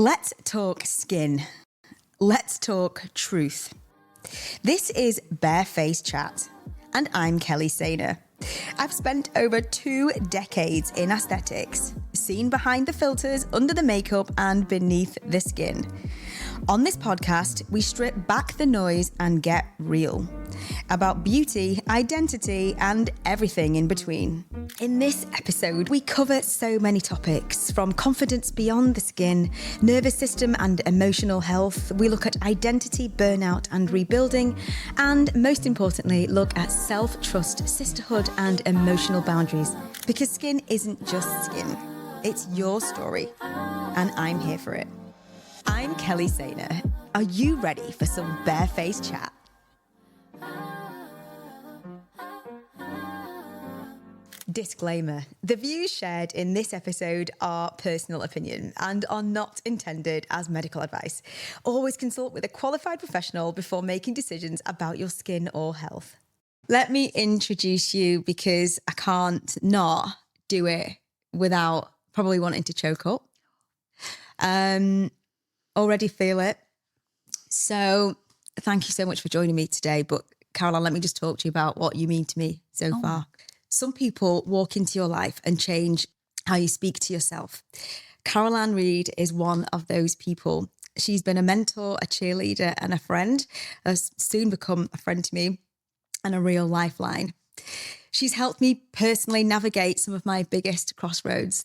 Let's talk skin. Let's talk truth. This is Barefaced Chat, and I'm Kelly Saynor. I've spent over 2 decades in aesthetics, seen behind the filters, under the makeup, and beneath the skin. On this podcast, we strip back the noise and get real about beauty, identity, and everything in between. In this episode, we cover so many topics, from confidence beyond the skin, nervous system and emotional health. We look at identity, burnout, and rebuilding, and most importantly, look at self-trust, sisterhood, and emotional boundaries. Because skin isn't just skin, it's your story, and I'm here for it. I'm Kelly Saynor. Are you ready for some barefaced chat? Disclaimer: the views shared in this episode are personal opinion and are not intended as medical advice. Always consult with a qualified professional before making decisions about your skin or health. Let me introduce you, because I can't not do it without probably wanting to choke up. Already feel it. So thank you so much for joining me today. But Caroline, let me just talk to you about what you mean to me so far. Some people walk into your life and change how you speak to yourself. Caroline Reid is one of those people. She's been a mentor, a cheerleader, and a friend, has soon become a friend to me and a real lifeline. She's helped me personally navigate some of my biggest crossroads.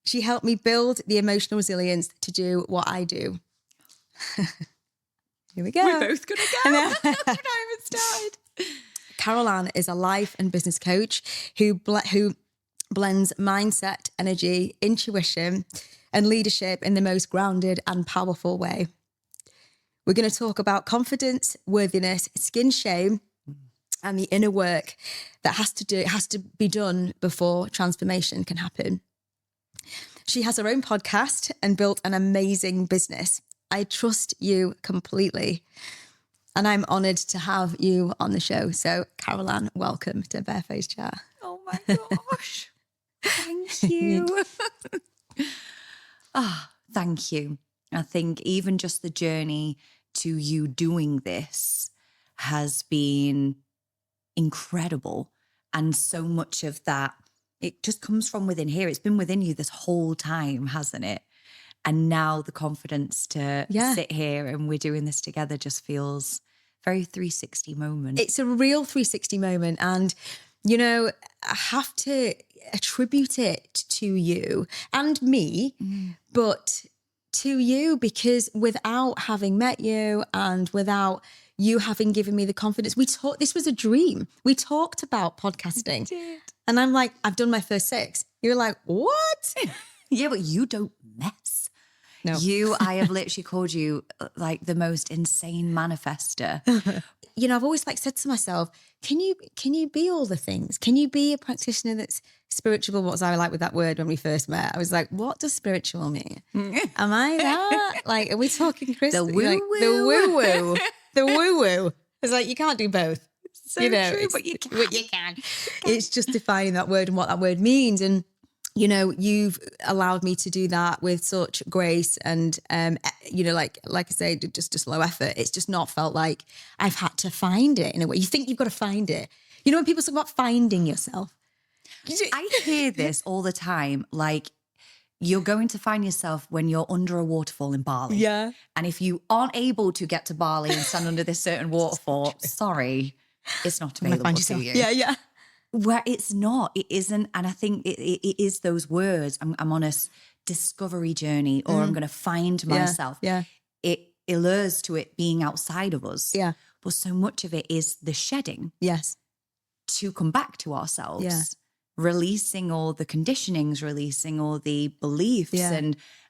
She helped me build the emotional resilience to do what I do. Here we go. We're both going to go. We're not even started. Caroline is a life and business coach who blends mindset, energy, intuition, and leadership in the most grounded and powerful way. We're going to talk about confidence, worthiness, skin shame, and the inner work that has to be done before transformation can happen. She has her own podcast and built an amazing business. I trust you completely. And I'm honoured to have you on the show. So, Caroline, welcome to Barefaced Chat. Oh my gosh. Thank you. Thank you. I think even just the journey to you doing this has been incredible. And so much of that, it just comes from within here. It's been within you this whole time, hasn't it? And now the confidence to sit here and we're doing this together just feels very 360 moment. It's a real 360 moment. And, you know, I have to attribute it to you and me, but to you, because without having met you and without you having given me the confidence, this was a dream. We talked about podcasting. We did. And I'm like, I've done my first 6. You're like, what? Yeah, but you don't mess. No. I have literally called you like the most insane manifester. You know, I've always said to myself, can you be all the things? Can you be a practitioner that's spiritual? What was I like with that word when we first met? I was like, what does spiritual mean? Am I that? Are we talking Christian? The woo-woo. The woo-woo. The woo-woo. It's like, you can't do both. So true, but you can. It's just defining that word and what that word means. And you know, you've allowed me to do that with such grace and, you know, like I say, just low effort. It's just not felt like I've had to find it in a way. You think you've got to find it. You know, when people talk about finding yourself. I hear this all the time. Like, you're going to find yourself when you're under a waterfall in Bali. Yeah. And if you aren't able to get to Bali and stand under this certain waterfall, sorry, it's not available to you. Yeah, yeah. Where it's not, it isn't. And I think it is those words. I'm on a discovery journey, or I'm going to find myself. Yeah. It allures to it being outside of us. Yeah. But so much of it is the shedding. Yes. To come back to ourselves. Yeah. Releasing all the conditionings, releasing all the beliefs. Yeah.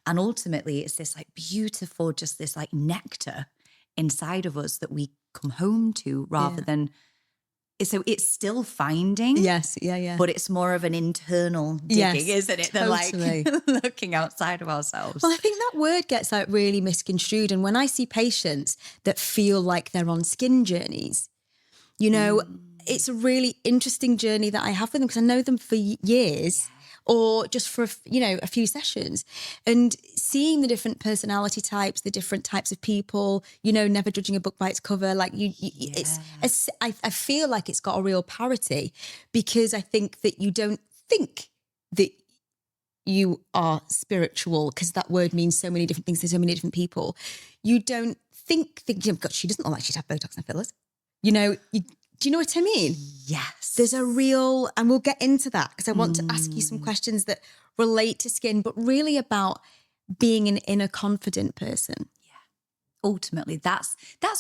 And ultimately it's this beautiful, just this nectar inside of us that we come home to rather than... So it's still finding. Yes, yeah. But it's more of an internal digging, isn't it? Totally. Than looking outside of ourselves. Well, I think that word gets really misconstrued. And when I see patients that feel like they're on skin journeys, you know, it's a really interesting journey that I have with them because I know them for years. or just for, a few sessions, and seeing the different personality types, the different types of people, never judging a book by its cover. Like I feel like it's got a real parity, because I think that you don't think that you are spiritual, because that word means so many different things to so many different people. You don't think, God, she doesn't look like she'd have Botox and fillers. Do you know what I mean? Yes. There's a real, and we'll get into that, because I want to ask you some questions that relate to skin, but really about being an inner confident person. Yeah. Ultimately, that's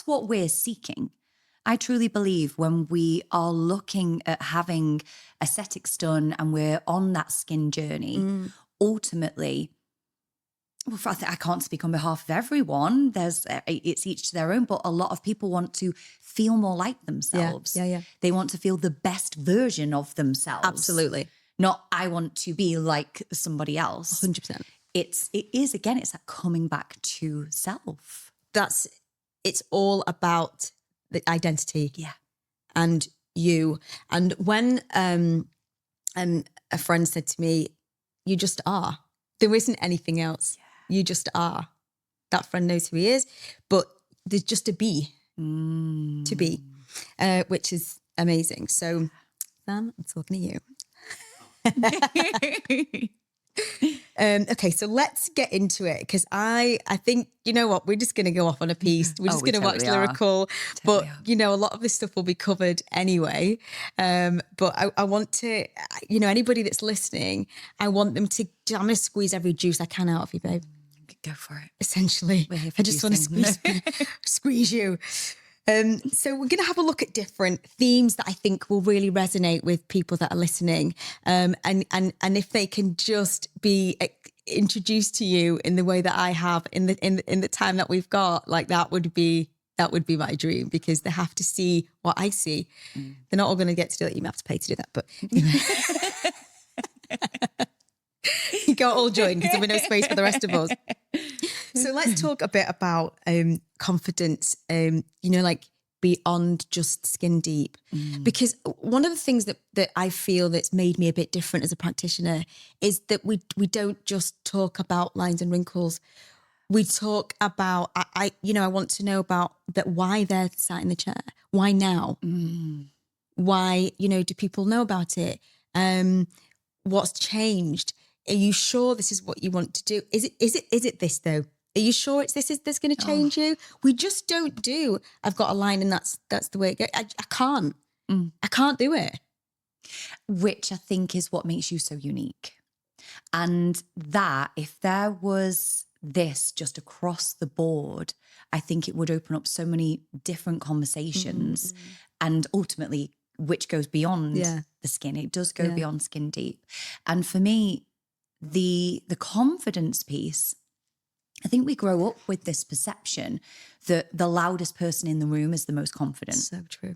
what we're seeking. I truly believe when we are looking at having aesthetics done and we're on that skin journey, ultimately, well, I can't speak on behalf of everyone. It's each to their own, but a lot of people want to feel more like themselves. Yeah. They want to feel the best version of themselves. Absolutely. Not, I want to be like somebody else. 100%. It's that coming back to self. It's all about the identity. Yeah. And you. And when a friend said to me, you just are. There isn't anything else. Yeah. You just are. That friend knows who he is, but there's just a be to be, which is amazing. So, Sam, I'm talking to you. Okay, so let's get into it, because I think, you know what, we're just going to go off on a piece. We're just going to wax lyrical, but a lot of this stuff will be covered anyway. But I want to, anybody that's listening, I want them to, I'm going to squeeze every juice I can out of you, babe. Go for it. Essentially, I just want to squeeze you. So we're going to have a look at different themes that I think will really resonate with people that are listening. And if they can just be introduced to you in the way that I have in the time that we've got, like that would be my dream, because they have to see what I see. They're not all going to get to do it. You have to pay to do that, but you got all joined, because there'll be no space for the rest of us. So let's talk a bit about confidence, like beyond just skin deep. Because one of the things that I feel that's made me a bit different as a practitioner is that we don't just talk about lines and wrinkles. We talk about, I want to know about that, why they're sat in the chair. Why now? Why, do people know about it? What's changed? Are you sure this is what you want to do? Is it this though? Are you sure it's this is this going to change you? We just don't do, I've got a line and that's the way it goes. I can't. I can't do it. Which I think is what makes you so unique. And that, if there was this just across the board, I think it would open up so many different conversations, and ultimately, which goes beyond the skin. It does go beyond skin deep. And for me, the confidence piece, I think we grow up with this perception that the loudest person in the room is the most confident. So true.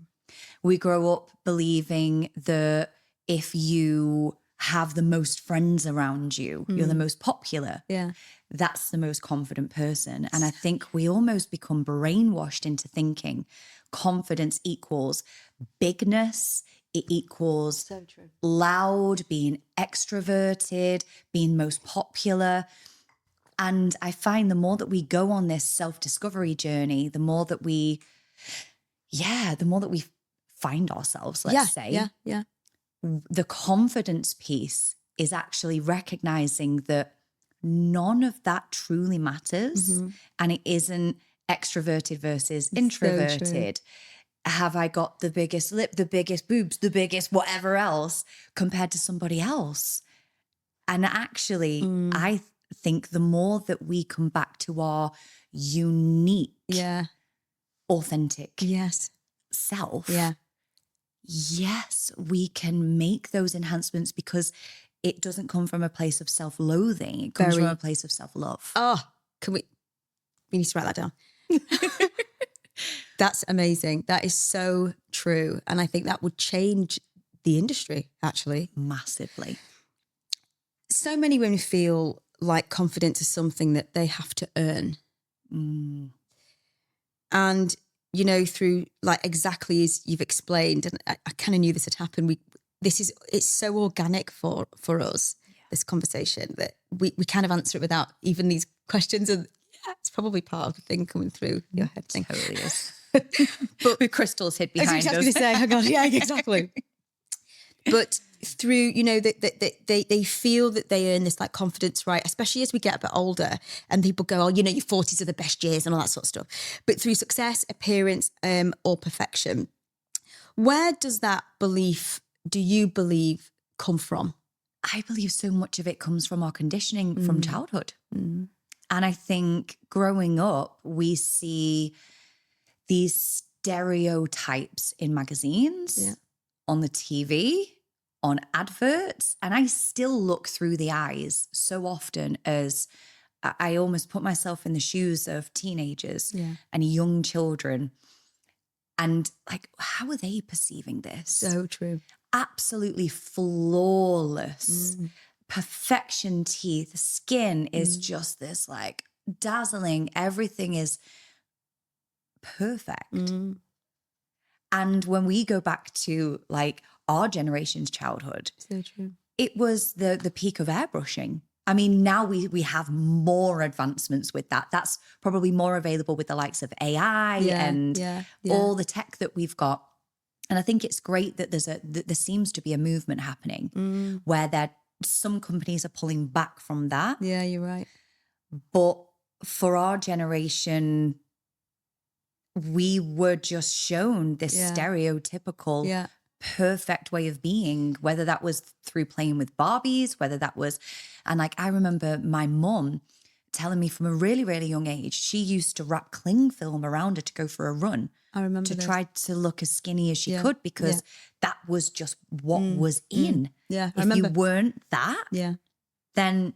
We grow up believing that if you have the most friends around you, you're the most popular. Yeah. That's the most confident person. And I think we almost become brainwashed into thinking confidence equals bigness. It equals So true. Loud, being extroverted, being most popular. And I find the more that we go on this self-discovery journey, the more that we find ourselves, let's say. Yeah. The confidence piece is actually recognizing that none of that truly matters. And it isn't extroverted versus introverted. Have I got the biggest lip, the biggest boobs, the biggest whatever else compared to somebody else? And actually, I think the more that we come back to our unique, authentic self, yes, we can make those enhancements, because it doesn't come from a place of self-loathing. It comes from a place of self-love. Oh, we need to write that down. That's amazing. That is so true. And I think that would change the industry, actually. Massively. So many women feel like confidence is something that they have to earn. And, through like exactly as you've explained, and I kind of knew this had happened. It's so organic for us. Yeah. this conversation that we kind of answer it without even these questions. And it's probably part of the thing coming through your head thing. Totally is. But with crystals hid behind us. I was going to say, oh God, yeah, exactly. But through, you know, they feel that they earn this like confidence, right? Especially as we get a bit older and people go, oh, you know, your 40s are the best years and all that sort of stuff. But through success, appearance, or perfection, where does that belief, do you believe, come from? I believe so much of it comes from our conditioning from childhood. And I think growing up, we see these stereotypes in magazines, on the TV, on adverts. And I still look through the eyes so often as I almost put myself in the shoes of teenagers and young children. And like, how are they perceiving this? So true. Absolutely flawless. Perfection teeth. Skin is just this like dazzling. Everything is perfect. And when we go back to like our generation's childhood, So true. it was the peak of airbrushing. I mean, now we have more advancements with that. That's probably more available with the likes of AI and all the tech that we've got. And I think it's great that there seems to be a movement happening where some companies are pulling back from that. Yeah, you're right. But for our generation, we were just shown this stereotypical perfect way of being, whether that was through playing with Barbies, whether that was, and like, I remember my mum telling me from a really, really young age, she used to wrap cling film around her to go for a run. I remember to this. try to look as skinny as she could because that was just what was in. Yeah, I if remember. you weren't that, then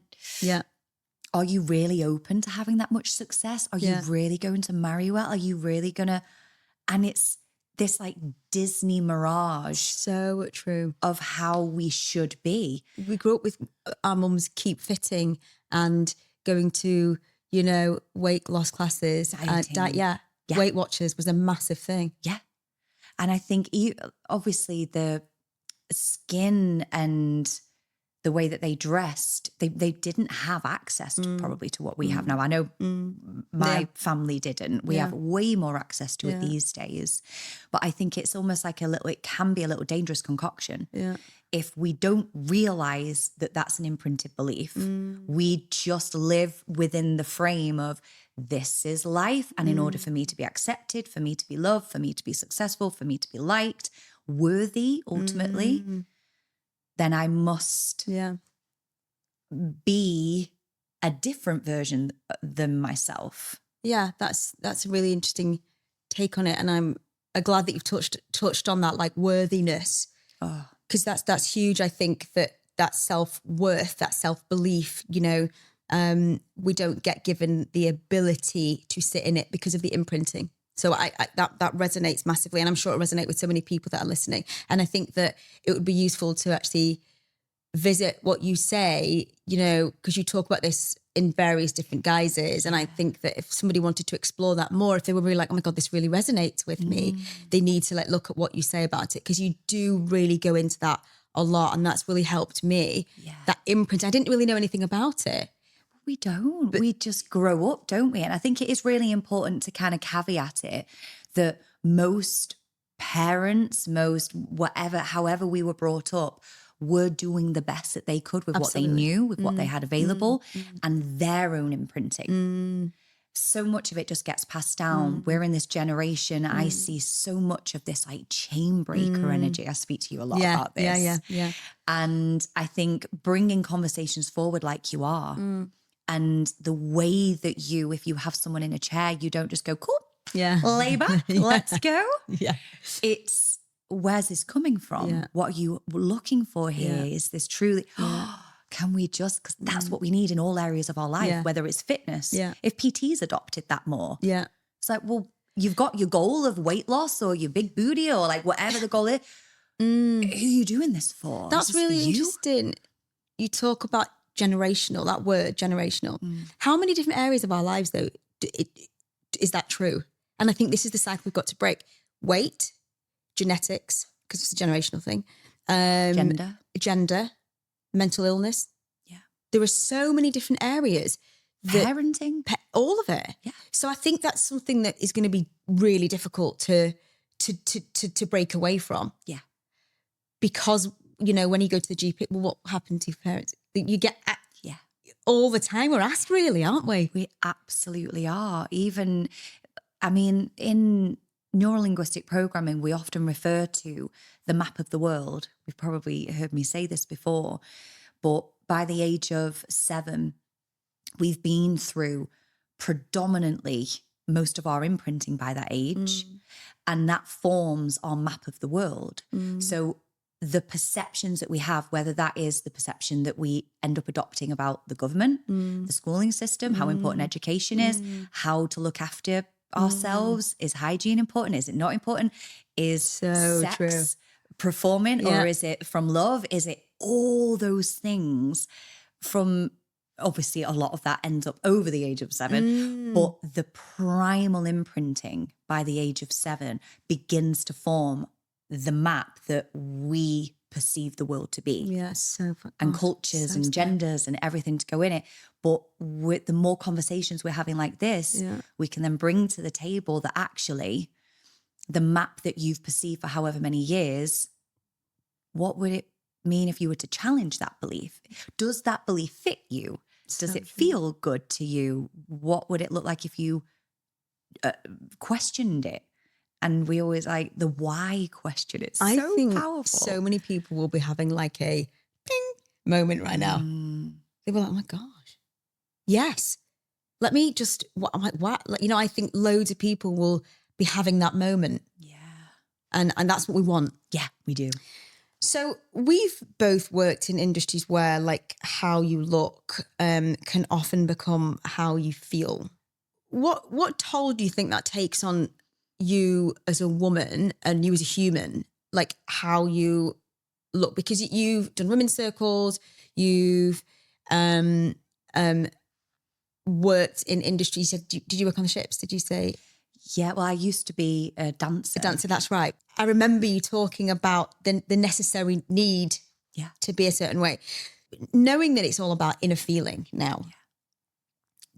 are you really open to having that much success? Are you really going to marry well? Are you really going to, and it's this like Disney mirage. So true. Of how we should be. We grew up with our mums keep fitting and going to, you know, weight loss classes. Weight Watchers was a massive thing. Yeah. And I think obviously the skin and the way that they dressed, they didn't have access to probably to what we have now. I know my family didn't. We have way more access to it these days. But I think it's almost like it can be a little dangerous concoction. Yeah. If we don't realize that that's an imprinted belief, we just live within the frame of this is life. And in order for me to be accepted, for me to be loved, for me to be successful, for me to be liked, worthy ultimately, then I must be a different version than myself. Yeah, that's a really interesting take on it. And I'm glad that you've touched on that, like worthiness. Because that's huge. I think that self-worth, that self-belief, you know, we don't get given the ability to sit in it because of the imprinting. So that resonates massively, and I'm sure it resonates with so many people that are listening. And I think that it would be useful to actually visit what you say, you know, because you talk about this in various different guises. And I think that if somebody wanted to explore that more, if they were really like, oh my God, this really resonates with me, they need to like look at what you say about it, because you do really go into that a lot. And that's really helped me. Yeah. That imprint, I didn't really know anything about it. We don't. We just grow up, don't we? And I think it is really important to kind of caveat it that most parents, however we were brought up, were doing the best that they could with what they knew, with what they had available, and their own imprinting. So much of it just gets passed down. We're in this generation. I see so much of this like chain breaker energy. I speak to you a lot about this. Yeah. And I think bringing conversations forward like you are, and the way that if you have someone in a chair, you don't just go, cool, lay back, let's go. Yeah. It's, where's this coming from? Yeah. What are you looking for here? Yeah. Is this truly, can we just, because that's what we need in all areas of our life, whether it's fitness. Yeah. If PT's adopted that more. Yeah. It's like, well, you've got your goal of weight loss or your big booty or like whatever the goal is. Who are you doing this for? That's really interesting. You talk about generational, that word generational. How many different areas of our lives though is that true? And I think this is the cycle we've got to break. Weight, genetics, because it's a generational thing. Gender, mental illness. Yeah. There are so many different areas. Parenting. All of it. Yeah. So I think that's something that is going to be really difficult to break away from. Yeah. Because, you know, when you go to the GP, well, what happened to your parents? You get all the time. We're asked, really, aren't we? We absolutely are. Even, I mean, in neurolinguistic programming, we often refer to the map of the world. You've probably heard me say this before, but by the age of 7, we've been through predominantly most of our imprinting by that age, and that forms our map of the world. So the perceptions that we have, whether that is the perception that we end up adopting about the government, the schooling system, how important education is, how to look after ourselves, is hygiene important, is it not important, is sex performing, or is it from love, is it all those things? From obviously a lot of that ends up over the age of 7, but the primal imprinting by the age of 7 begins to form the map that we perceive the world to be. And cultures and genders and everything to go in it. But with the more conversations we're having like this, we can then bring to the table that actually the map that you've perceived for however many years, what would it mean if you were to challenge that belief? Does that belief fit you? Does it feel good to you? What would it look like if you questioned it? And we always like the why question. It's I so think powerful. So many people will be having like a ding moment right now. They were like, oh my gosh, yes. Let me just, I'm like, what? Like, you know, I think loads of people will be having that moment. Yeah. And that's what we want. Yeah, we do. So we've both worked in industries where like how you look can often become how you feel. What toll do you think that takes on you as a woman and you as a human, like how you look? Because you've done women's circles, you've worked in industries. Did you work on the ships? Did you say? Yeah, well, I used to be a dancer. A dancer, that's right. I remember you talking about the necessary need to be a certain way. Knowing that it's all about inner feeling now,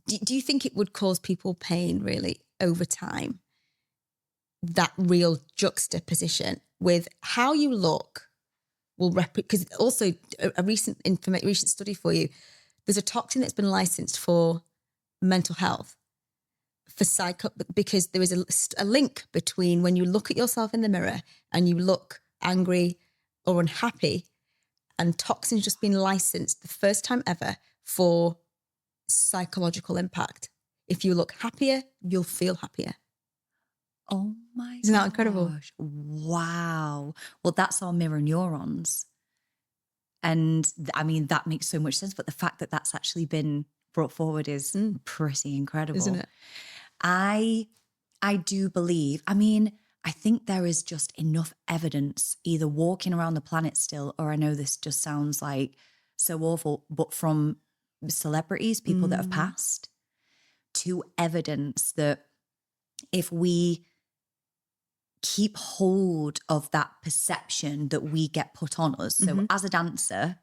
do you think it would cause people pain really over time? That real juxtaposition with how you look will because also a recent study for you, there's a toxin that's been licensed for mental health, for because there is a link between when you look at yourself in the mirror and you look angry or unhappy, and toxins just been licensed the first time ever for psychological impact. If you look happier, you'll feel happier. Oh my gosh. Isn't that incredible? Wow. Well, that's our mirror neurons. And I mean, that makes so much sense. But the fact that that's actually been brought forward is pretty incredible. Isn't it? I do believe, I mean, I think there is just enough evidence either walking around the planet still, or I know this just sounds like so awful, but from celebrities, people that have passed, to evidence that if we keep hold of that perception that we get put on us. So as a dancer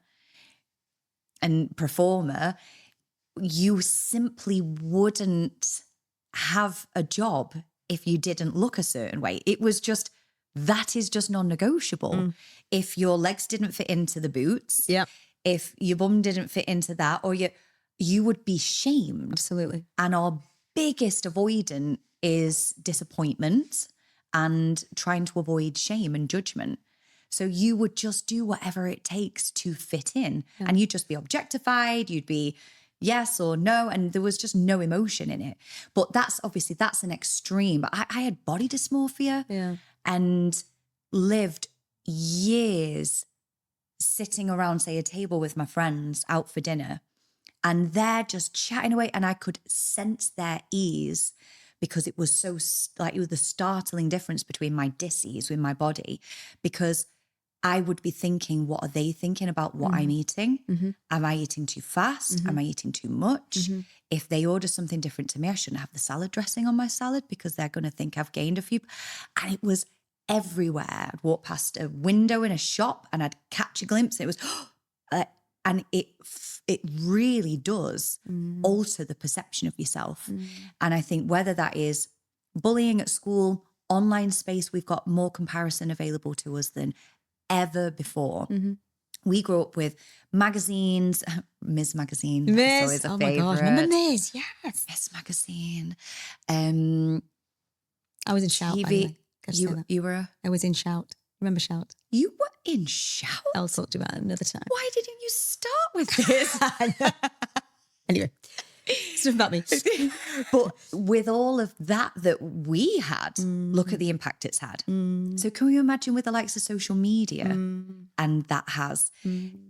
and performer, you simply wouldn't have a job if you didn't look a certain way. It was just, that is just non-negotiable. If your legs didn't fit into the boots, if your bum didn't fit into that, or you would be shamed. Absolutely. And our biggest avoidant is disappointment and trying to avoid shame and judgment. So you would just do whatever it takes to fit in, and you'd just be objectified. You'd be yes or no, and there was just no emotion in it. But that's an extreme. But I had body dysmorphia and lived years sitting around, say, a table with my friends out for dinner, and they're just chatting away, and I could sense their ease, because it was so like, it was the startling difference between my dis-ease with my body, because I would be thinking, what are they thinking about what I'm eating? Am I eating too fast? Am I eating too much? If they order something different to me, I shouldn't have the salad dressing on my salad because they're going to think I've gained a few. And it was everywhere. I'd walk past a window in a shop and I'd catch a glimpse. And it was, and it really does alter the perception of yourself. And I think whether that is bullying at school, online space, we've got more comparison available to us than ever before. We grew up with magazines, Ms. Magazine. Ms. That's always a favorite. My gosh, remember Ms? Yes. Ms. Magazine. I was in Shout, by the way. You were? I was in Shout. Remember Shout? You were in Shout? I'll talk to you about it another time. Why didn't you start with this? Anyway, it's not about me. But with all of that we had, look at the impact it's had. So can you imagine with the likes of social media and that has,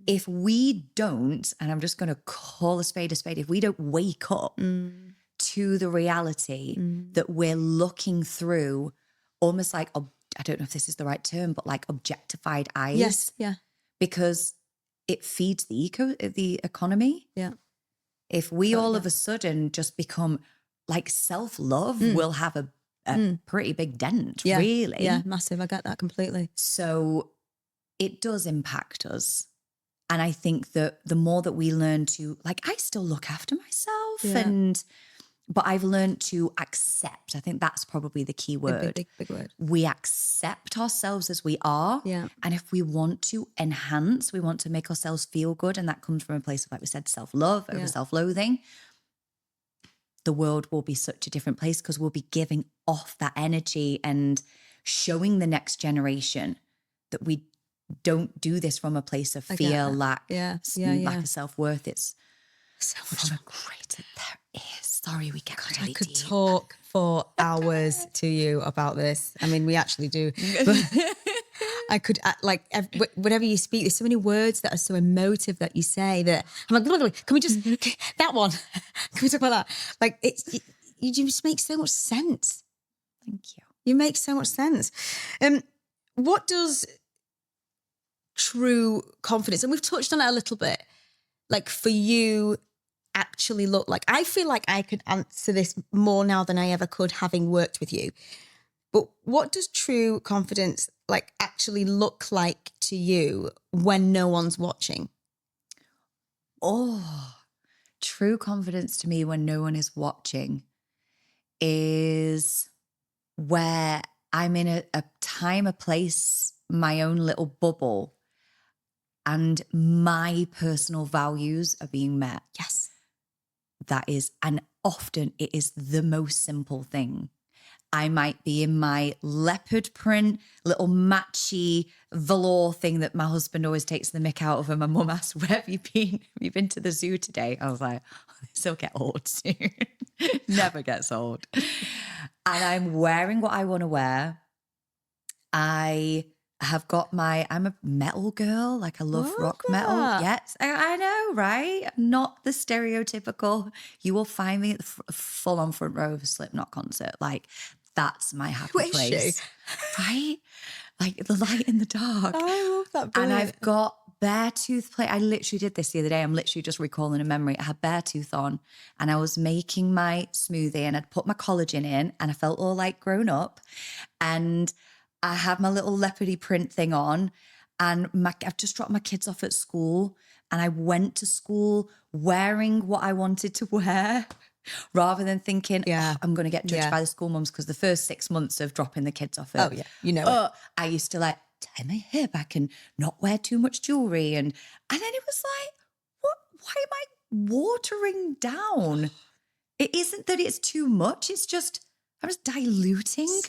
if we don't, and I'm just going to call a spade, if we don't wake up to the reality that we're looking through almost like, I don't know if this is the right term, but like objectified eyes. Yes, yeah. Because it feeds the economy. Yeah. If we all of a sudden just become like self-love, we'll have a pretty big dent, really. Yeah, massive. I get that completely. So it does impact us. And I think that the more that we learn to, like, I still look after myself but I've learned to accept. I think that's probably the key word. Big word. We accept ourselves as we are. Yeah. And if we want to enhance, we want to make ourselves feel good. And that comes from a place of, like we said, self-love over self-loathing. The world will be such a different place because we'll be giving off that energy and showing the next generation that we don't do this from a place of fear, lack of self-worth. It's so much greater. There is. Sorry, we get really I could deep. talk for hours to you about this. I mean, we actually do. But I could, whenever you speak, there's so many words that are so emotive that you say that I'm like, can we just, that one? Can we talk about that? Like, you just make so much sense. Thank you. You make so much sense. What does true confidence, and we've touched on it a little bit, like for you, actually look like? I feel like I could answer this more now than I ever could having worked with you. But what does true confidence like actually look like to you when no one's watching? Oh, true confidence to me when no one is watching is where I'm in a time, a place, my own little bubble, and my personal values are being met. Yes. That is, and often it is the most simple thing. I might be in my leopard print, little matchy velour thing that my husband always takes the mick out of, and my mum asked, where have you been? Have you been to the zoo today? I was like, oh, this will get old soon. Never gets old. And I'm wearing what I want to wear. I have got I'm a metal girl. Like I love rock metal. Yes, I know, right? I'm not the stereotypical. You will find me at the full on front row of a Slipknot concert. Like that's my happy place. Right? Like the light in the dark. Oh, I love that. Brilliant. And I've got bare tooth plate. I literally did this the other day. I'm literally just recalling a memory. I had bare tooth on and I was making my smoothie and I'd put my collagen in and I felt all like grown up. And I had my little leopardy print thing on and I've just dropped my kids off at school and I went to school wearing what I wanted to wear rather than thinking, I'm going to get judged by the school mums because the first 6 months of dropping the kids off at, I used to like tie my hair back and not wear too much jewelry. And then it was like, why am I watering down? It isn't that it's too much. It's just, I was diluting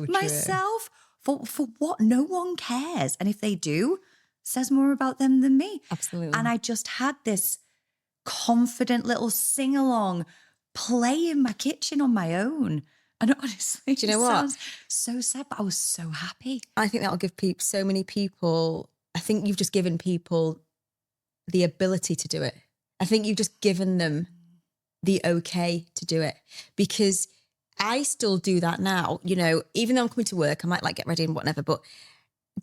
myself. For what? No one cares. And if they do, says more about them than me. Absolutely. And I just had this confident little sing-along play in my kitchen on my own. And honestly, do you know what? Sounds so sad, but I was so happy. I think that'll give so many people, I think you've just given people the ability to do it. I think you've just given them the okay to do it because I still do that now, you know, even though I'm coming to work, I might like get ready and whatever, but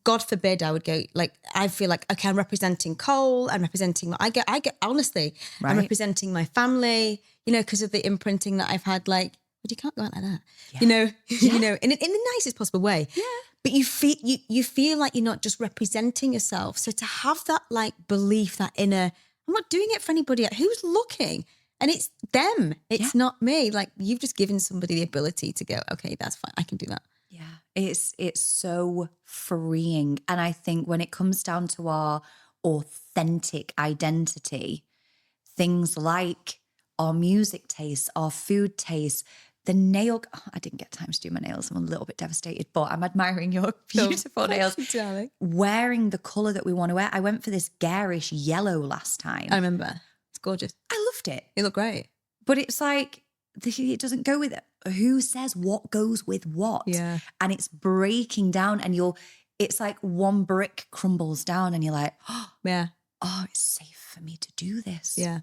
God forbid I would go like, I feel like, okay, I'm representing Cole, I'm representing, I get honestly, I'm representing my family, you know, because of the imprinting that I've had, like, but you can't go out like that, you know, you know, in the nicest possible way. Yeah. But you feel like you're not just representing yourself. So to have that like belief, that inner, I'm not doing it for anybody. Who's looking? And it's them. It's not me. Like, you've just given somebody the ability to go, okay, that's fine. I can do that. Yeah. It's so freeing. And I think when it comes down to our authentic identity, things like our music tastes, our food tastes, I didn't get time to do my nails. I'm a little bit devastated, but I'm admiring your beautiful nails. Wearing the colour that we want to wear. I went for this garish yellow last time. I remember. It's gorgeous. I loved it. It looked great. But it's like, it doesn't go with it. Who says what goes with what? Yeah. And it's breaking down and it's like one brick crumbles down and you're like, oh, it's safe for me to do this. Yeah.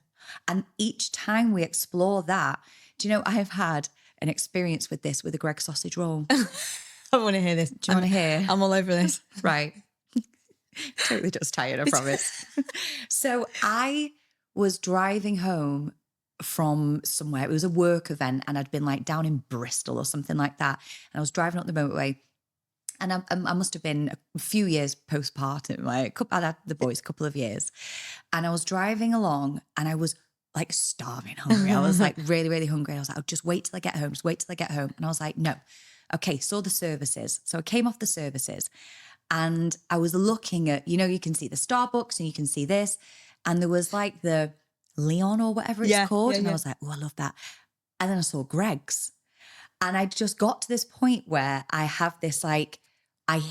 And each time we explore that, do you know, I have had an experience with this with a Greggs sausage roll. I want to hear this. Do you want to hear? I'm all over this. Right. Totally just tired, I promise. So I was driving home from somewhere. It was a work event and I'd been like down in Bristol or something like that. And I was driving up the motorway and I must have been a few years postpartum. I'd had the boys a couple of years. And I was driving along and I was like starving hungry. I was like really, really hungry. I was like, oh, just wait till I get home. Just wait till I get home. And I was like, no. Okay, saw the services. So I came off the services and I was looking at, you can see the Starbucks and you can see this. And there was like the Leon or whatever it's called. And I was like, oh, I love that. And then I saw Greggs. And I just got to this point where I have this like, I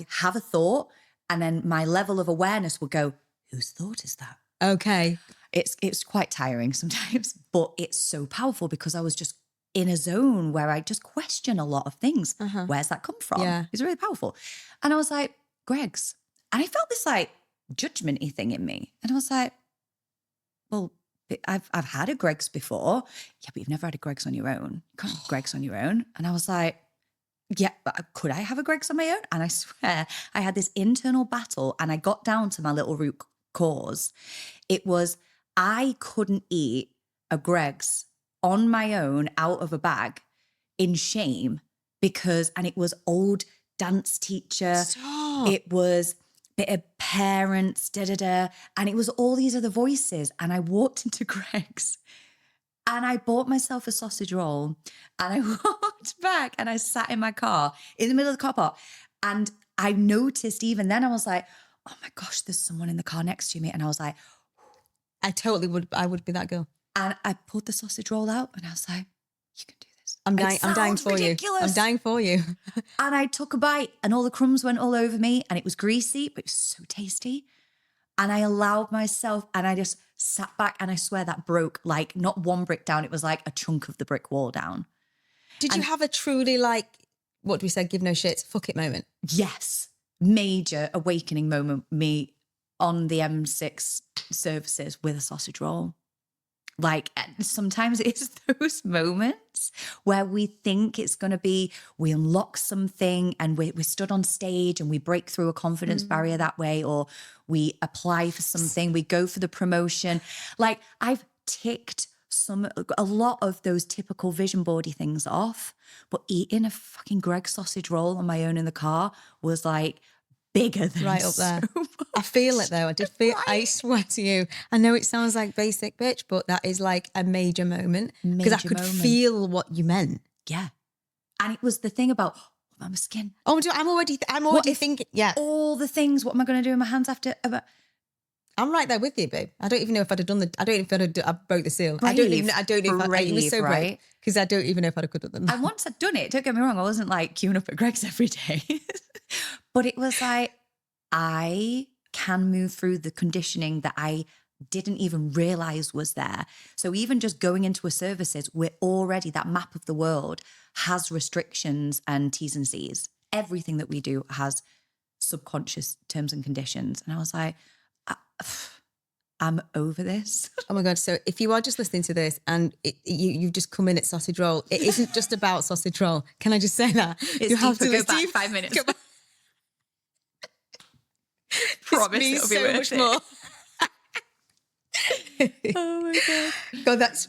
have a thought and then my level of awareness will go, whose thought is that? Okay. It's quite tiring sometimes, but it's so powerful because I was just in a zone where I just question a lot of things. Where's that come from? Yeah. It's really powerful. And I was like, Greggs. And I felt this like judgment-y thing in me. And I was like, well, I've had a Greggs before. Yeah, but you've never had a Greggs on your own. You can't have Greggs on your own. And I was like, yeah, but could I have a Greggs on my own? And I swear I had this internal battle and I got down to my little root cause. It was, I couldn't eat a Greggs on my own out of a bag in shame and it was old dance teacher. Stop. It was bit of parents, and it was all these other voices. And I walked into Greggs and I bought myself a sausage roll and I walked back and I sat in my car in the middle of the car park. And I noticed even then I was like, oh my gosh, there's someone in the car next to me. And I was like, I would be that girl. And I pulled the sausage roll out and I was like, you can do this. I'm dying for ridiculous. you. I'm dying for you. And I took a bite and all the crumbs went all over me and it was greasy, but it was so tasty. And I allowed myself and I just sat back and I swear that broke like not one brick down. It was like a chunk of the brick wall down. Did you have a truly like, what do we say, give no shits, fuck it moment? Yes. Major awakening moment, me on the M6 services with a sausage roll. Like sometimes it's those moments where we think it's going to be, we unlock something and we stood on stage and we break through a confidence barrier that way, or we apply for something, we go for the promotion. Like I've ticked a lot of those typical vision boardy things off, but eating a fucking Greggs sausage roll on my own in the car was like bigger than right up there. So I feel it though. I did feel. Right. I swear to you. I know it sounds like basic bitch, but that is like a major moment because I could feel what you meant. Yeah, and it was the thing about my skin. Oh, I'm already thinking. Yeah, all the things. What am I going to do in my hands after? I'm right there with you, babe. I don't even know if I'd have done I don't even know if I broke the seal. Brave, I don't even know if it was so right? because I don't even know if I'd have could have done that. And once I'd done it, don't get me wrong, I wasn't like queuing up at Greggs every day. But it was like, I can move through the conditioning that I didn't even realize was there. So even just going into a services, we're already, that map of the world has restrictions and T's and C's. Everything that we do has subconscious terms and conditions. And I was like, I'm over this. Oh my God. So if you are just listening to this and you've just come in at sausage roll, it isn't just about sausage roll. Can I just say that? You have to go back 5 minutes. Promise it'll be so much more. Oh my God. God, that's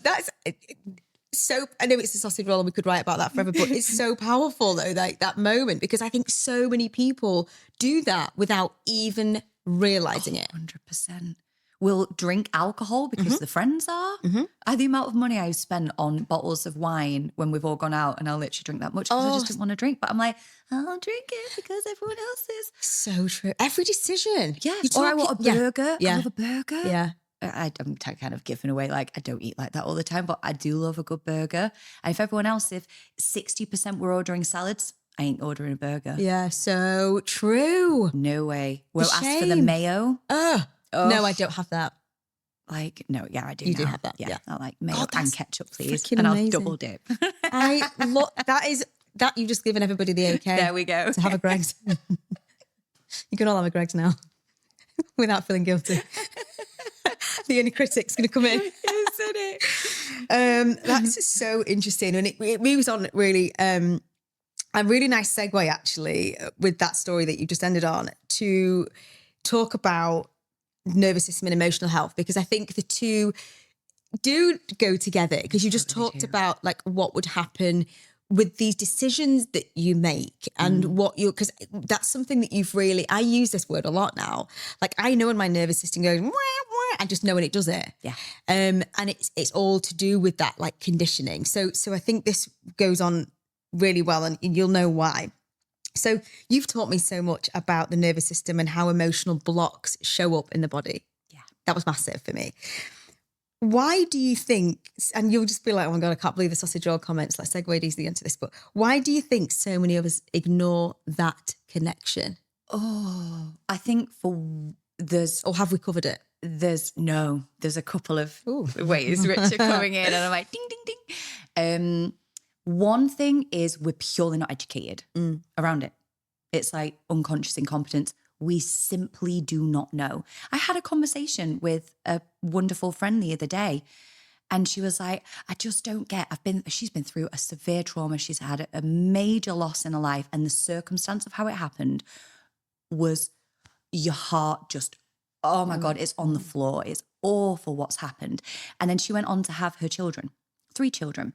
so, I know it's a sausage roll and we could write about that forever, but it's so powerful though, like that moment, because I think so many people do that without even realizing it. 100%. will drink alcohol because the friends are. The amount of money I've spent on bottles of wine when we've all gone out, and I'll literally drink that much because I just didn't want to drink. But I'm like, I'll drink it because everyone else is. So true. Every decision. Yeah. Or I want a burger. Yeah. I love a burger. Yeah. I'm kind of giving away, like, I don't eat like that all the time, but I do love a good burger. And if everyone else, if 60% were ordering salads, I ain't ordering a burger. Yeah, so true. No way. We'll ask for the mayo. No, I don't have that. Like, no, yeah, I do. You now. do have that. Yeah. I like mayo and ketchup, please. freaking And amazing. I'll double dip. I love that you've just given everybody the okay. There we go. To have a Greg's. You can all have a Greg's now without feeling guilty. The inner critic's going to come in. Isn't it? That's so interesting. And it moves on really, a really nice segue actually with that story that you just ended on to talk about nervous system and emotional health, because I think the two do go together, because you just talked about like what would happen with these decisions that you make and what you're, because that's something that you've really, I use this word a lot now. Like I know when my nervous system goes, wah, wah, I just know when it does it. Yeah. And it's all to do with that like conditioning. So I think this goes on really well, and you'll know why. So you've taught me so much about the nervous system and how emotional blocks show up in the body. Yeah. That was massive for me. Why do you think, and you'll just be like, oh my God, I can't believe the sausage roll comments, let's segue easily into this, but why do you think so many of us ignore that connection? Oh, I think or have we covered it? There's a couple of ways Rich are coming in and I'm like, ding, ding, ding. One thing is we're purely not educated around it. It's like unconscious incompetence. We simply do not know. I had a conversation with a wonderful friend the other day, and she was like, I just don't get, she's been through a severe trauma. She's had a major loss in her life, and the circumstance of how it happened was your heart just, oh my God, it's on the floor. It's awful what's happened. And then she went on to have her children, 3 children.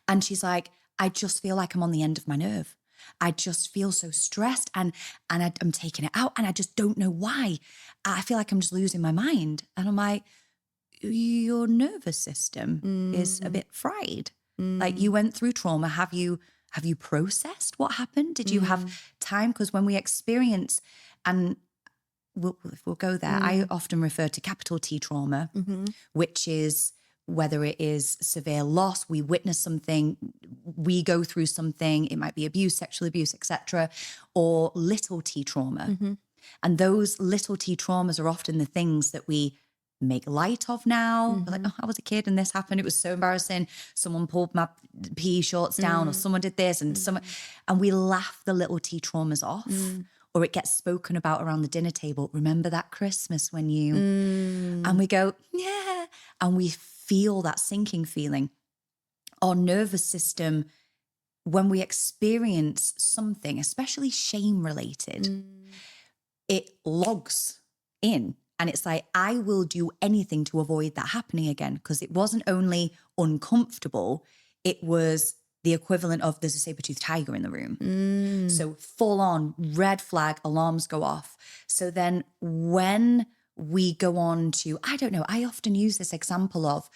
And she's like, I just feel like I'm on the end of my nerve. I just feel so stressed and I'm taking it out and I just don't know why. I feel like I'm just losing my mind. And I'm like, your nervous system is a bit fried. Like you went through trauma. Have you processed what happened? Did you have time? Because when we experience, and we'll go there, I often refer to capital T trauma, which is whether it is severe loss, we witness something, we go through something, it might be abuse, sexual abuse, etc., or little t trauma. And those little t traumas are often the things that we make light of now. We're like, oh, I was a kid and this happened. It was so embarrassing. Someone pulled my PE shorts down or someone did this and and we laugh the little t traumas off. Or it gets spoken about around the dinner table. Remember that Christmas when you... And we go, yeah. And we feel that sinking feeling. Our nervous system, when we experience something, especially shame-related, it logs in. And it's like, I will do anything to avoid that happening again, because it wasn't only uncomfortable, it was the equivalent of there's a saber-toothed tiger in the room. So full on, red flag, alarms go off. So then when we go on to, I don't know, I often use this example of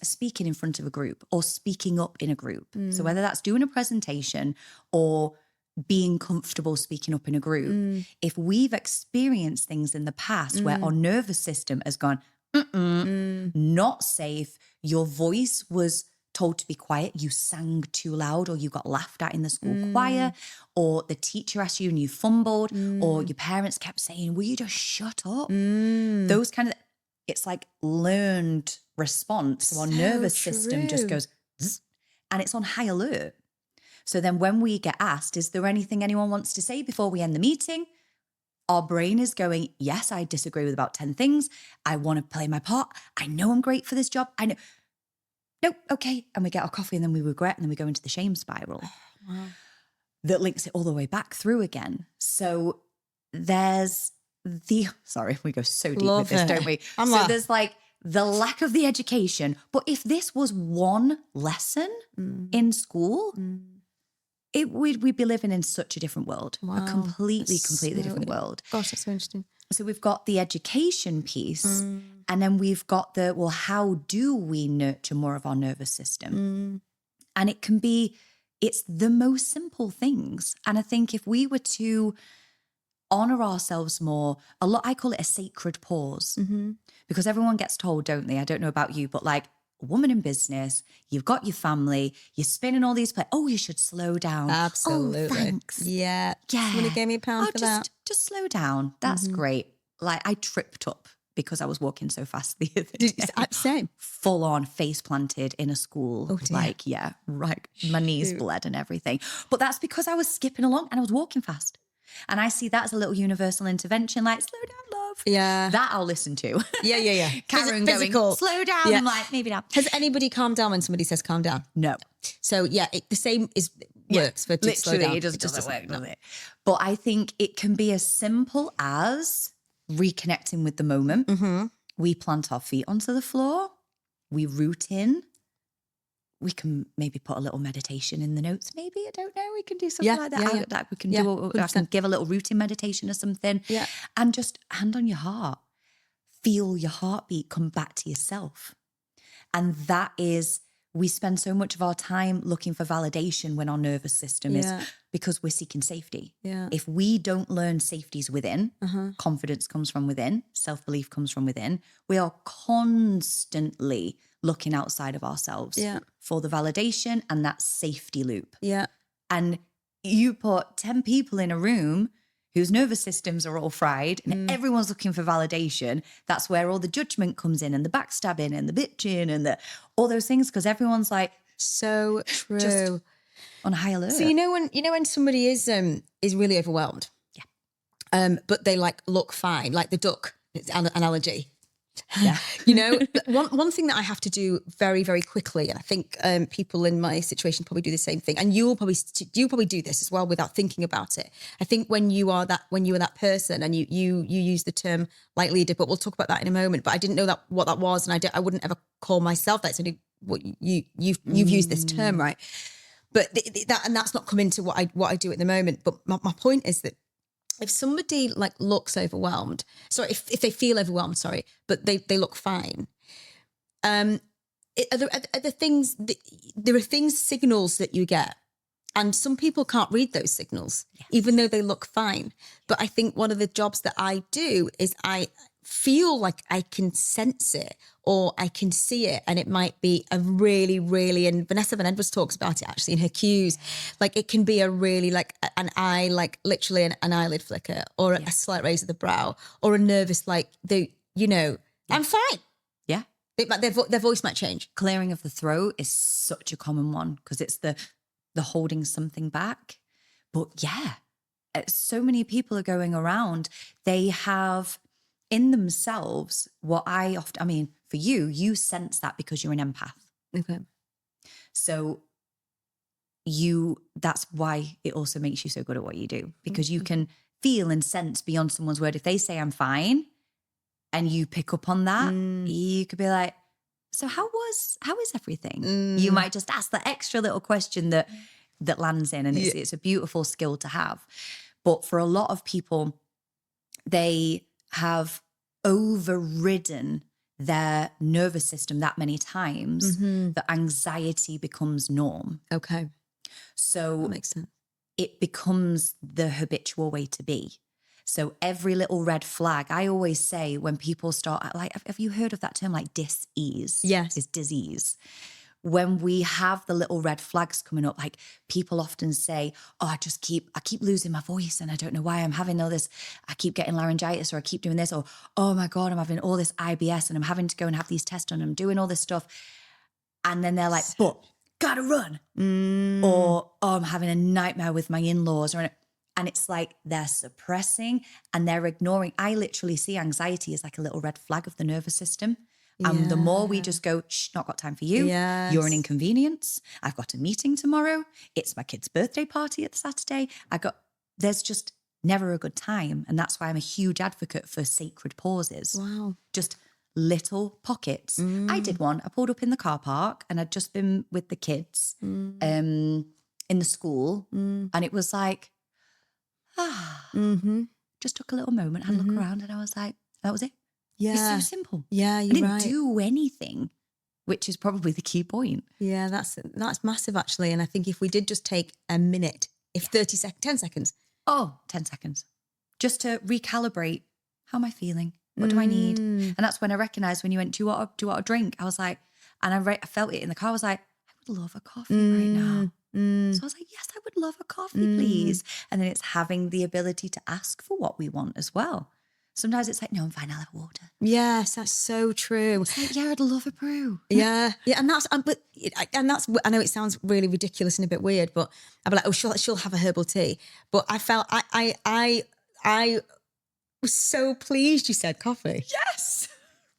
speaking in front of a group or speaking up in a group. So whether that's doing a presentation or being comfortable speaking up in a group, if we've experienced things in the past where our nervous system has gone, not safe, your voice was told to be quiet, you sang too loud, or you got laughed at in the school choir, or the teacher asked you and you fumbled, or your parents kept saying, will you just shut up? Those kind of, it's like learned response. So our nervous system just goes, zzz, and it's on high alert. So then when we get asked, is there anything anyone wants to say before we end the meeting? Our brain is going, yes, I disagree with about 10 things. I want to play my part. I know I'm great for this job. I know. Nope, okay. And we get our coffee and then we regret and then we go into the shame spiral that links it all the way back through again. So there's sorry, we go so deep with this, don't we? There's like the lack of the education. But if this was one lesson in school, we'd be living in such a different world, a completely different world. Gosh, that's so interesting. So we've got the education piece, and then we've got how do we nurture more of our nervous system? And it's the most simple things. And I think if we were to honor ourselves more, I call it a sacred pause, because everyone gets told, don't they? I don't know about you, but like, a woman in business, you've got your family, you're spinning all these plates. Oh, you should slow down. Absolutely. Oh, thanks. Yeah. Somebody gave me a pound for that. Just slow down. That's great. Like, I tripped up because I was walking so fast the other day. Same. Full on face planted in a school. Oh, dear. Like, yeah, right. My knees bled and everything. But that's because I was skipping along and I was walking fast. And I see that as a little universal intervention, like, slow down, love. Yeah. That I'll listen to. Yeah. Karen Physical. going, slow down. Yeah. I'm like, maybe not. Has anybody calmed down when somebody says calm down? No. So yeah, the same works for to slow down. It just doesn't work, does it? But I think it can be as simple as reconnecting with the moment. We plant our feet onto the floor. We root in. We can maybe put a little meditation in the notes. Maybe, I don't know. We can do something like that. Yeah. We can I can give a little rooting meditation or something. Yeah. And just hand on your heart. Feel your heartbeat come back to yourself. And that is, we spend so much of our time looking for validation when our nervous system is, because we're seeking safety. Yeah. If we don't learn safety's within, confidence comes from within, self-belief comes from within, we are constantly looking outside of ourselves for the validation and that safety loop. Yeah. And you put 10 people in a room whose nervous systems are all fried and everyone's looking for validation. That's where all the judgment comes in and the backstabbing and the bitching and all those things, because everyone's like, so true. Just on high alert. So you know when somebody is really overwhelmed, but they like look fine, like the duck. It's an analogy. Yeah. One thing that I have to do very, very quickly, and I think people in my situation probably do the same thing, and you'll probably do this as well without thinking about it. I think when you are that person, and you use the term light leader, but we'll talk about that in a moment. But I didn't know what that was, and I wouldn't ever call myself that. It's only what you've used this term, right? But that's not come into what I do at the moment. But my point is that if somebody like looks overwhelmed, if they feel overwhelmed, but they look fine, there are signals that you get, and some people can't read those signals, even though they look fine. But I think one of the jobs that I do is I feel like I can sense it or I can see it, and it might be a really, really, and Vanessa Van Edwards talks about it actually in her cues, like it can be a really like an eye, like literally an eyelid flicker, or a slight raise of the brow, or a nervous like I'm fine. Yeah, their voice might change. Clearing of the throat is such a common one because it's the holding something back. But so many people are going around. They have in themselves what for you sense that because you're an empath. Okay. So that's why it also makes you so good at what you do, because you can feel and sense beyond someone's word. If they say I'm fine and you pick up on that, you could be like, so how is everything? You might just ask that extra little question that lands in, and it's a beautiful skill to have. But for a lot of people, they have overridden their nervous system that many times that anxiety becomes norm. Okay. So that makes sense. It becomes the habitual way to be. So every little red flag, I always say when people start, like, have you heard of that term, like dis-ease? Yes. It's disease. When we have the little red flags coming up, like people often say, oh, I keep losing my voice and I don't know why I'm having all this. I keep getting laryngitis, or I keep doing this, or, oh my God, I'm having all this IBS and I'm having to go and have these tests done and I'm doing all this stuff. And then they're like, but gotta run. Or, oh, I'm having a nightmare with my in-laws. And it's like they're suppressing and they're ignoring. I literally see anxiety as like a little red flag of the nervous system. And the more we just go, shh, not got time for you. Yes. You're an inconvenience. I've got a meeting tomorrow. It's my kid's birthday party at Saturday. There's just never a good time. And that's why I'm a huge advocate for sacred pauses. Wow. Just little pockets. I did one. I pulled up in the car park and I'd just been with the kids. in the school. And it was like, just took a little moment, had a look around, and I was like, that was it. Yeah. It's so simple. Yeah, I you're didn't right. do anything, which is probably the key point. Yeah, that's massive actually. And I think if we did just take a minute, if 10 seconds. Oh, 10 seconds. Just to recalibrate, how am I feeling? What do I need? And that's when I recognized when you went, do you want a drink? I was like, and I felt it in the car. I was like, I would love a coffee right now. So I was like, yes, I would love a coffee, please. And then it's having the ability to ask for what we want as well. Sometimes it's like, no, I'm fine, I'll have water. Yes, that's so true. It's like, yeah, I'd love a brew. Yeah, and that's, I know it sounds really ridiculous and a bit weird, but I'd be like, oh, she'll have a herbal tea. But I felt, I was so pleased you said coffee. Yes.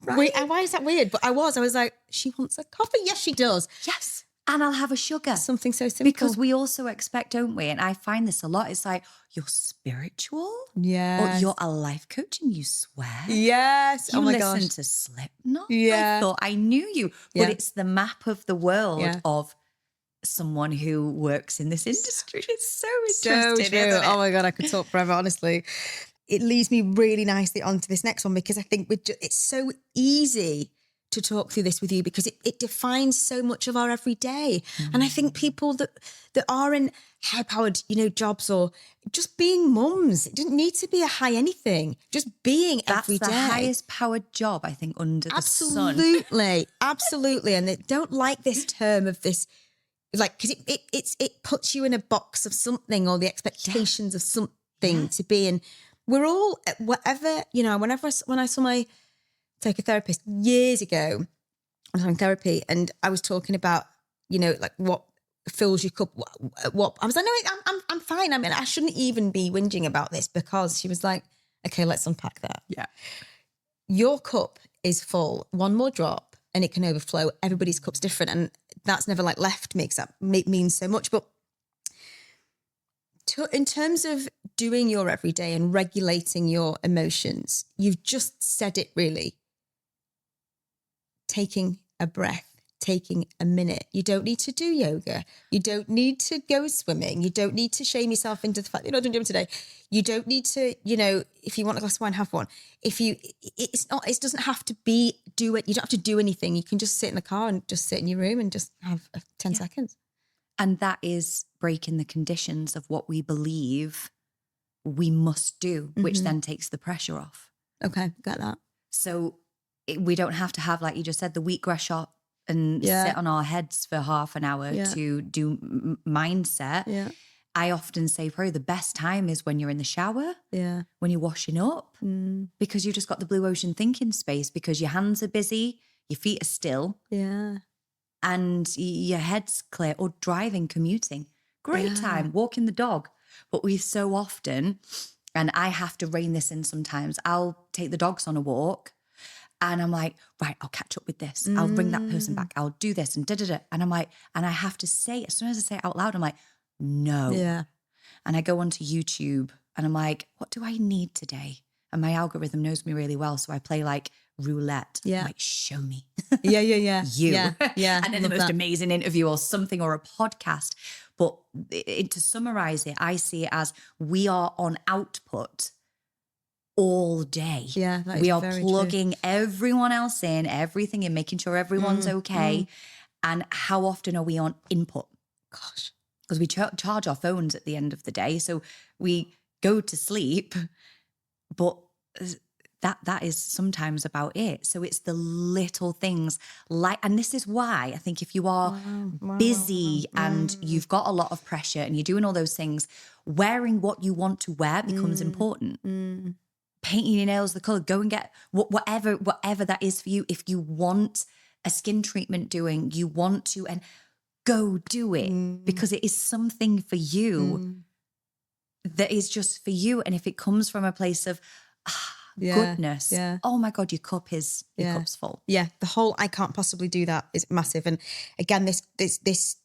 Right. Why is that weird? But I was like, she wants a coffee. Yes, she does. Yes. And I'll have a sugar. Something so simple. Because we also expect, don't we? And I find this a lot. It's like, you're spiritual? Yeah. Or you're a life coach and you swear? Yes. You oh my listen gosh. to Slipknot? Yeah. I thought I knew you. But it's the map of the world of someone who works in this industry. It's so interesting, So true. isn't it? Oh my God, I could talk forever, honestly. It leads me really nicely onto this next one because I think it's so easy to talk through this with you because it defines so much of our everyday. And I think people that are in high-powered, jobs or just being mums, it didn't need to be a high anything, just being every day. That's the highest powered job, I think, under the sun. Absolutely, absolutely. And they don't like this term of this, like, because it puts you in a box of something or the expectations of something to be. And we're all, whatever, when I saw my psychotherapist years ago, I was having therapy and I was talking about, like what fills your cup, what I was like, no, I'm fine. I mean, I shouldn't even be whinging about this because she was like, okay, let's unpack that. Yeah. Your cup is full, one more drop and it can overflow. Everybody's cup's different. And that's never like left me because that means so much. But in terms of doing your everyday and regulating your emotions, you've just said it really. Taking a breath, taking a minute. You don't need to do yoga. You don't need to go swimming. You don't need to shame yourself into the fact that you're not doing gym today. You don't need to, if you want a glass of wine, have one. It doesn't have to do it. You don't have to do anything. You can just sit in the car and just sit in your room and just have 10 seconds. And that is breaking the conditions of what we believe we must do, which then takes the pressure off. Okay, got that. So we don't have to have, like you just said, the wheatgrass shop and sit on our heads for half an hour to do mindset. Yeah. I often say probably the best time is when you're in the shower, when you're washing up, because you've just got the blue ocean thinking space because your hands are busy, your feet are still. Yeah. And your head's clear, or driving, commuting. Great time, walking the dog. But we so often, and I have to rein this in sometimes, I'll take the dogs on a walk and I'm like, right, I'll catch up with this. I'll bring that person back. I'll do this and da-da-da. And I'm like, and I have to say, as soon as I say it out loud, I'm like, no. Yeah. And I go onto YouTube and I'm like, what do I need today? And my algorithm knows me really well. So I play like roulette. Yeah. I'm like, show me. Yeah. You. Yeah. And then the most amazing interview or something or a podcast. But to summarize it, I see it as we are on output all day. Yeah, that is we are very plugging everyone else in, everything in, making sure everyone's okay. And how often are we on input? Gosh. Because we charge our phones at the end of the day. So we go to sleep, but that is sometimes about it. So it's the little things and this is why I think if you are busy and you've got a lot of pressure and you're doing all those things, wearing what you want to wear becomes important. Painting your nails the color, go and get whatever that is for you. If you want a skin treatment doing, you want to, and go do it because it is something for you that is just for you. And if it comes from a place of goodness, oh my God, your cup's full. Yeah, the whole I can't possibly do that is massive. And again, it's just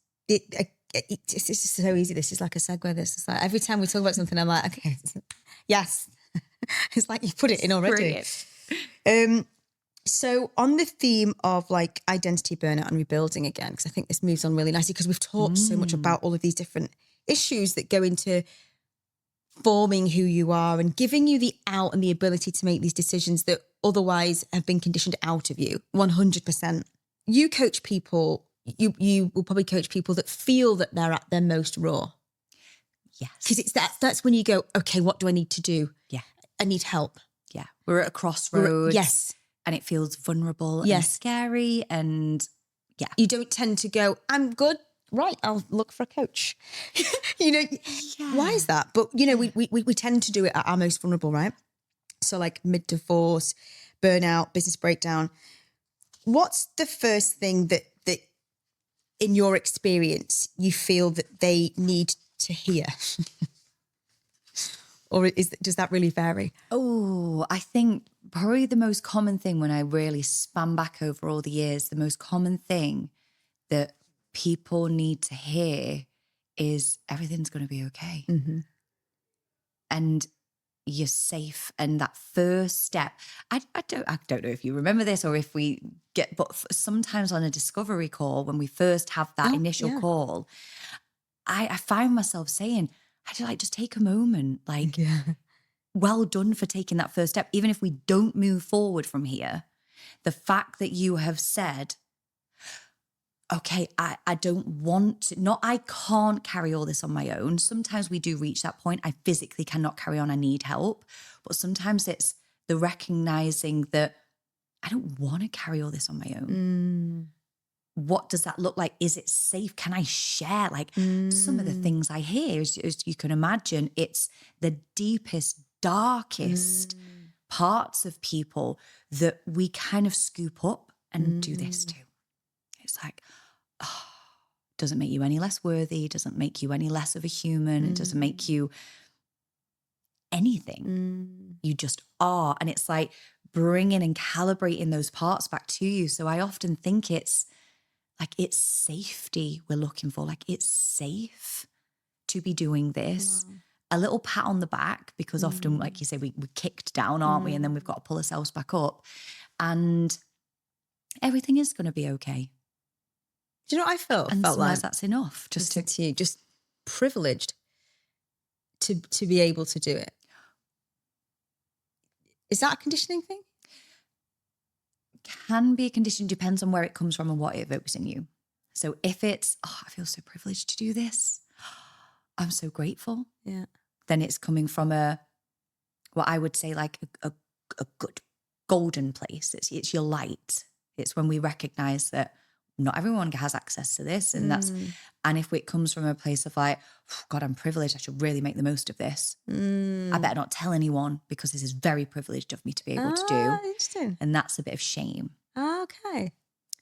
so easy. This is like a segue. This is like every time we talk about something, I'm like, okay, yes. It's like you put it in already. So on the theme of like identity burnout and rebuilding again, because I think this moves on really nicely because we've talked so much about all of these different issues that go into forming who you are and giving you the out and the ability to make these decisions that otherwise have been conditioned out of you 100%. You coach people, you will probably coach people that feel that they're at their most raw. Yes. Because it's that's when you go, okay, what do I need to do? Yeah. I need help. Yeah. We're at a crossroads. Yes. And it feels vulnerable and scary. And yeah. You don't tend to go, I'm good. Right, I'll look for a coach. Why is that? But, we tend to do it at our most vulnerable, right? So like mid-divorce, burnout, business breakdown. What's the first thing that in your experience you feel that they need to hear? Or does that really vary? Oh, I think probably the most common thing when I really span back over all the years, the most common thing that people need to hear is everything's going to be okay. Mm-hmm. And you're safe. And that first step, I don't know if you remember this or if we get, but sometimes on a discovery call, when we first have that initial call, I find myself saying, just take a moment, well done for taking that first step. Even if we don't move forward from here, the fact that you have said, okay, I don't want to, I can't carry all this on my own. Sometimes we do reach that point. I physically cannot carry on. I need help. But sometimes it's the recognizing that I don't want to carry all this on my own. What does that look like? Is it safe? Can I share? Some of the things I hear, as you can imagine, it's the deepest, darkest parts of people that we kind of scoop up and do this to. It's like, doesn't make you any less worthy, doesn't make you any less of a human, it doesn't make you anything. You just are. And it's like bringing and calibrating those parts back to you. So I often think it's safety we're looking for. It's safe to be doing this. Wow. A little pat on the back, because often, like you say, we're kicked down, aren't we? And then we've got to pull ourselves back up. And everything is going to be okay. Do you know what I felt? And felt sometimes that's enough. Just privileged to be able to do it. Is that a conditioning thing? Can be a condition, depends on where it comes from and what it evokes in you. So if it's, I feel so privileged to do this, I'm so grateful. Yeah. Then it's coming from what I would say a good golden place. It's your light. It's when we recognize that not everyone has access to this. And and if it comes from a place of God, I'm privileged, I should really make the most of this. I better not tell anyone because this is very privileged of me to be able to do. Interesting. And that's a bit of shame. Okay.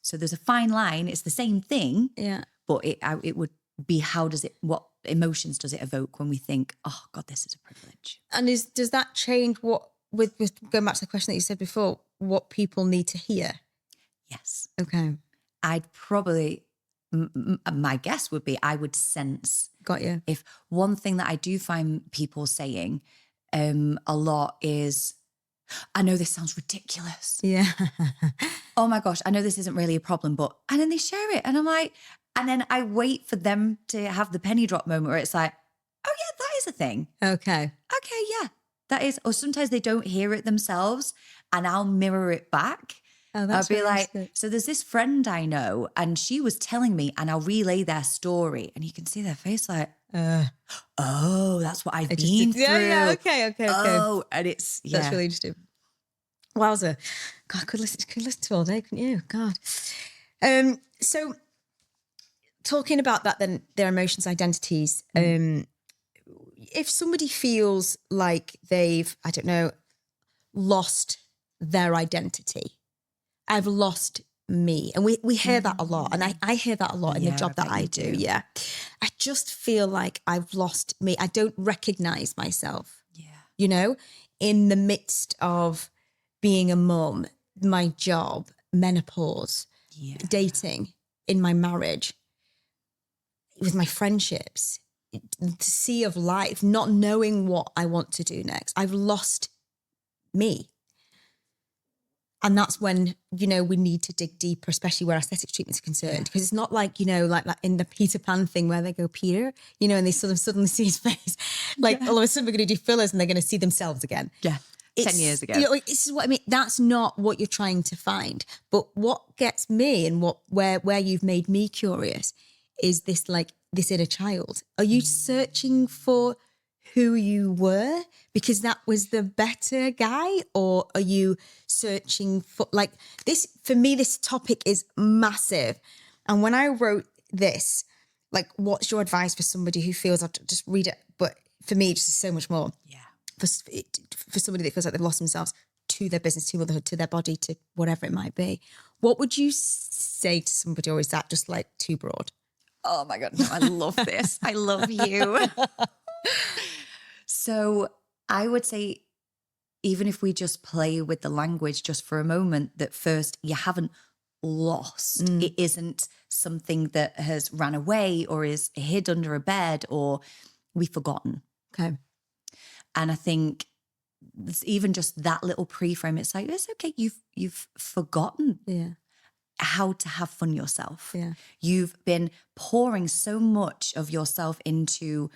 So there's a fine line. It's the same thing. Yeah. But it would be, what emotions does it evoke when we think, oh God, this is a privilege. And does that change with going back to the question that you said before, what people need to hear? Yes. Okay. I'd probably, my guess would be, I would sense. Got you. If one thing that I do find people saying a lot is, I know this sounds ridiculous. Yeah. Oh my gosh, I know this isn't really a problem, but, and then they share it. And I'm like, and then I wait for them to have the penny drop moment where it's like, oh yeah, that is a thing. Okay. Okay, yeah, that is. Or sometimes they don't hear it themselves and I'll mirror it back. Oh, that's I'll be really like, so there's this friend I know and she was telling me, and I'll relay their story and you can see their face like, oh, that's what I've been through. Yeah, okay. Oh, and it's, That's really interesting. Wowza. God, could listen to all day, couldn't you? God. So talking about that then, their emotions, identities, if somebody feels like they've, I don't know, lost their identity, I've lost me. And we hear that a lot. And I hear that a lot in the job that I do. Yeah. I just feel like I've lost me. I don't recognize myself. Yeah. In the midst of being a mum, my job, menopause, dating, in my marriage, with my friendships, the sea of life, not knowing what I want to do next. I've lost me. And that's when, you know, we need to dig deeper, especially where aesthetic treatments are concerned. Because it's not like, you know, like in the Peter Pan thing where they go, Peter, you know, and they sort of suddenly see his face. Like all of a sudden we're going to do fillers and they're going to see themselves again. Yeah. 10 years ago. You know, this is what I mean. That's not what you're trying to find. But what gets me and where you've made me curious is this, like, this inner child. Are you searching for who you were because that was the better guy, or are you searching for, like, this? For me, this topic is massive. And when I wrote this, like, what's your advice for somebody who feels, I'll just read it, but for me, it's just so much more. Yeah. For somebody that feels like they've lost themselves to their business, to motherhood, to their body, to whatever it might be, what would you say to somebody, or is that just like too broad? Oh my God, no, I love this. I love you. So I would say, even if we just play with the language just for a moment, that first, you haven't lost. It isn't something that has ran away or is hid under a bed or we've forgotten. Okay. And I think it's even just that little pre-frame, it's like, it's okay. You've forgotten how to have fun yourself. Yeah. You've been pouring so much of yourself into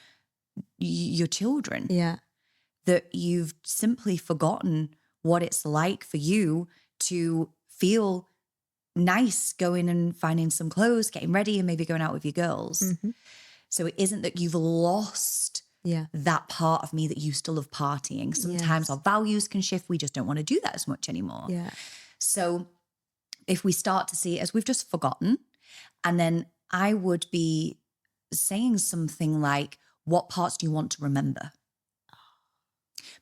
your children that you've simply forgotten what it's like for you to feel nice going and finding some clothes, getting ready, and maybe going out with your girls. Mm-hmm. So it isn't that you've lost that part of me that you still love partying. Sometimes our values can shift. We just don't want to do that as much anymore. Yeah. So if we start to see it as we've just forgotten, and then I would be saying something like, what parts do you want to remember?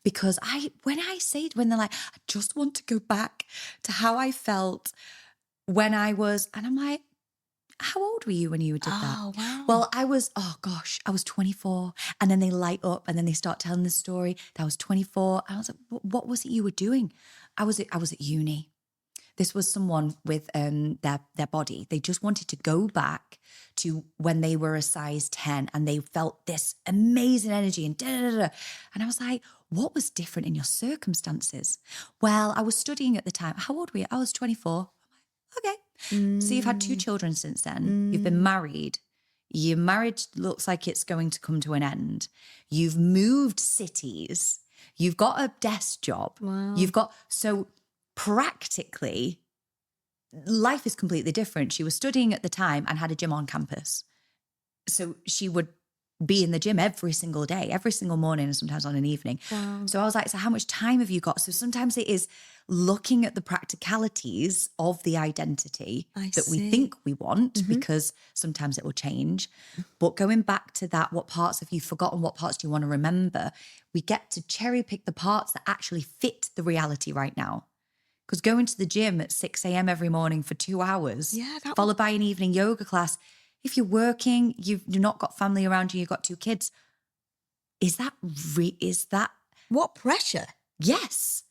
Because when they're like, I just want to go back to how I felt when I was, and I'm like, how old were you when you did that? Oh, wow. Well, I was 24. And then they light up and then they start telling the story that I was 24. And I was like, what was it you were doing? I was at uni. This was someone with their body. They just wanted to go back to when they were a size 10 and they felt this amazing energy and da-da-da-da. And I was like, what was different in your circumstances? Well, I was studying at the time. How old were you? I was 24. Okay. So you've had 2 children since then. You've been married. Your marriage looks like it's going to come to an end. You've moved cities. You've got a desk job. Wow. So practically, life is completely different. She was studying at the time and had a gym on campus. So she would be in the gym every single day, every single morning, and sometimes on an evening. Wow. So I was like, so how much time have you got? So sometimes it is looking at the practicalities of the identity that we think we want, because sometimes it will change. But going back to that, what parts have you forgotten? What parts do you want to remember? We get to cherry pick the parts that actually fit the reality right now. Because going to the gym at 6 a.m. every morning for 2 hours, followed by an evening yoga class, if you're working, you've not got family around you, you've got 2 kids, is that what pressure? Yes.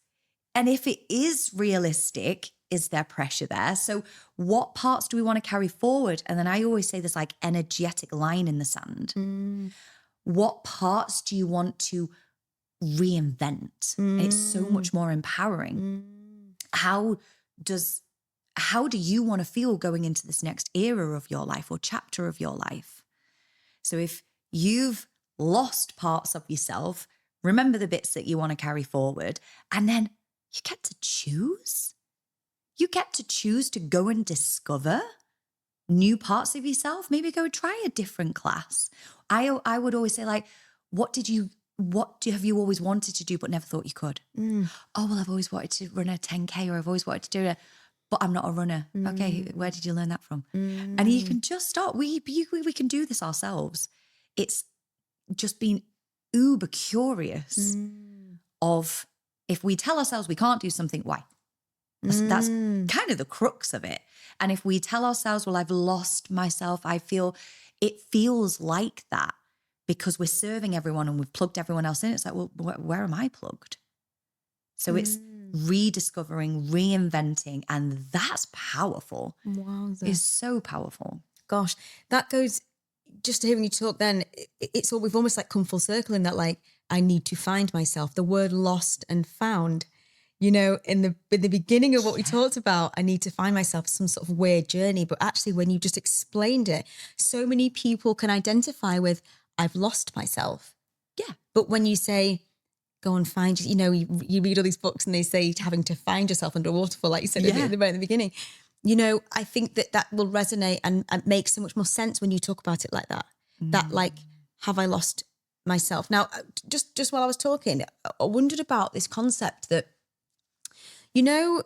And if it is realistic, is there pressure there? So what parts do we want to carry forward? And then I always say this like energetic line in the sand. What parts do you want to reinvent? And it's so much more empowering. How do you want to feel going into this next era of your life or chapter of your life? So if you've lost parts of yourself, remember the bits that you want to carry forward, and then you get to choose. You get to choose to go and discover new parts of yourself. Maybe go try a different class. I would always say, like, what have you always wanted to do but never thought you could? Oh, well, I've always wanted to run a 10K, or I've always wanted to do it, but I'm not a runner. Okay, where did you learn that from? And you can just start. We can do this ourselves. It's just being uber curious of, if we tell ourselves we can't do something, why? That's kind of the crux of it. And if we tell ourselves, well, I've lost myself, it feels like that because we're serving everyone and we've plugged everyone else in. It's like, well, where am I plugged? So it's rediscovering, reinventing, and that's powerful. Wowza. It's so powerful. Gosh, that goes, just hearing you talk then, we've almost like come full circle in that, like, I need to find myself. The word lost and found, in the beginning of what we talked about, I need to find myself some sort of weird journey. But actually, when you just explained it, so many people can identify with, I've lost myself. Yeah. But when you say, go and find, you read all these books and they say having to find yourself under a waterfall, like you said at the beginning, I think that will resonate and make so much more sense when you talk about it like that. That like, have I lost myself? Now, just while I was talking, I wondered about this concept that, to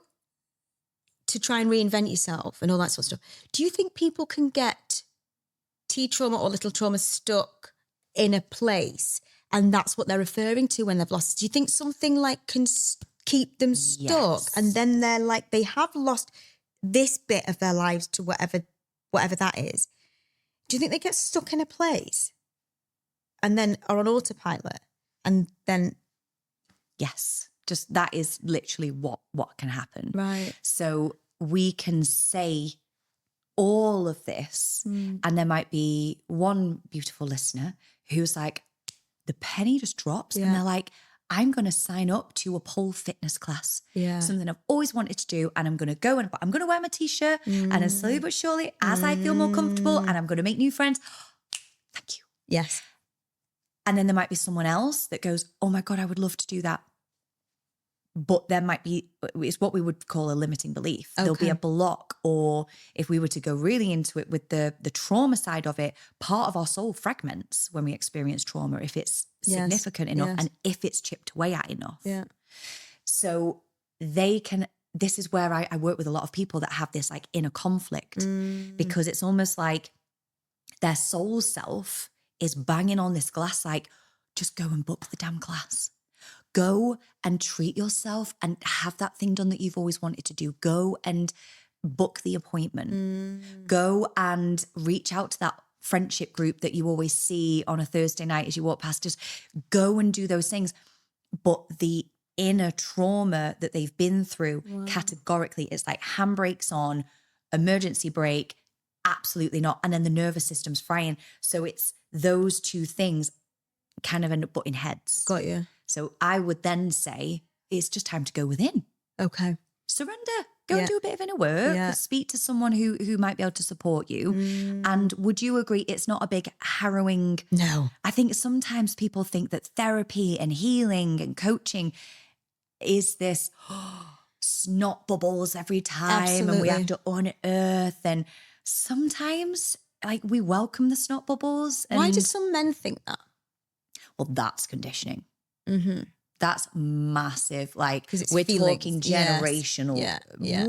try and reinvent yourself and all that sort of stuff. Do you think people can get T-trauma or little trauma stuck in a place and that's what they're referring to when they've lost? Do you think something like can keep them stuck? Yes. And then they're like, they have lost this bit of their lives to whatever that is. Do you think they get stuck in a place and then are on autopilot and then... Yes. Just that is literally what can happen. Right. So we can say all of this and there might be one beautiful listener who's like, the penny just drops and they're like, I'm going to sign up to a pole fitness class. Yeah. Something I've always wanted to do. And I'm going to go and I'm going to wear my t-shirt and then slowly but surely, as I feel more comfortable and I'm going to make new friends. Thank you. Yes. And then there might be someone else that goes, oh my God, I would love to do that. But there might be, it's what we would call a limiting belief. Okay. There'll be a block, or if we were to go really into it with the trauma side of it, part of our soul fragments when we experience trauma, if it's significant enough and if it's chipped away at enough. Yeah. So this is where I work with a lot of people that have this like inner conflict because it's almost like their soul self is banging on this glass like, just go and book the damn class. Go and treat yourself and have that thing done that you've always wanted to do. Go and book the appointment. Go and reach out to that friendship group that you always see on a Thursday night as you walk past. Just go and do those things. But the inner trauma that they've been through, categorically, it's like handbrakes on, emergency brake, absolutely not. And then the nervous system's frying. So it's those two things kind of end up butting heads. Got you. So I would then say, it's just time to go within. Okay. Surrender. Go and do a bit of inner work. Yeah. Speak to someone who might be able to support you. And would you agree it's not a big harrowing... No. I think sometimes people think that therapy and healing and coaching is this snot bubbles every time. Absolutely. And we have to unearth. And sometimes like we welcome the snot bubbles. And, why do some men think that? Well, that's conditioning. Mm-hmm. That's massive. Like we're talking generational,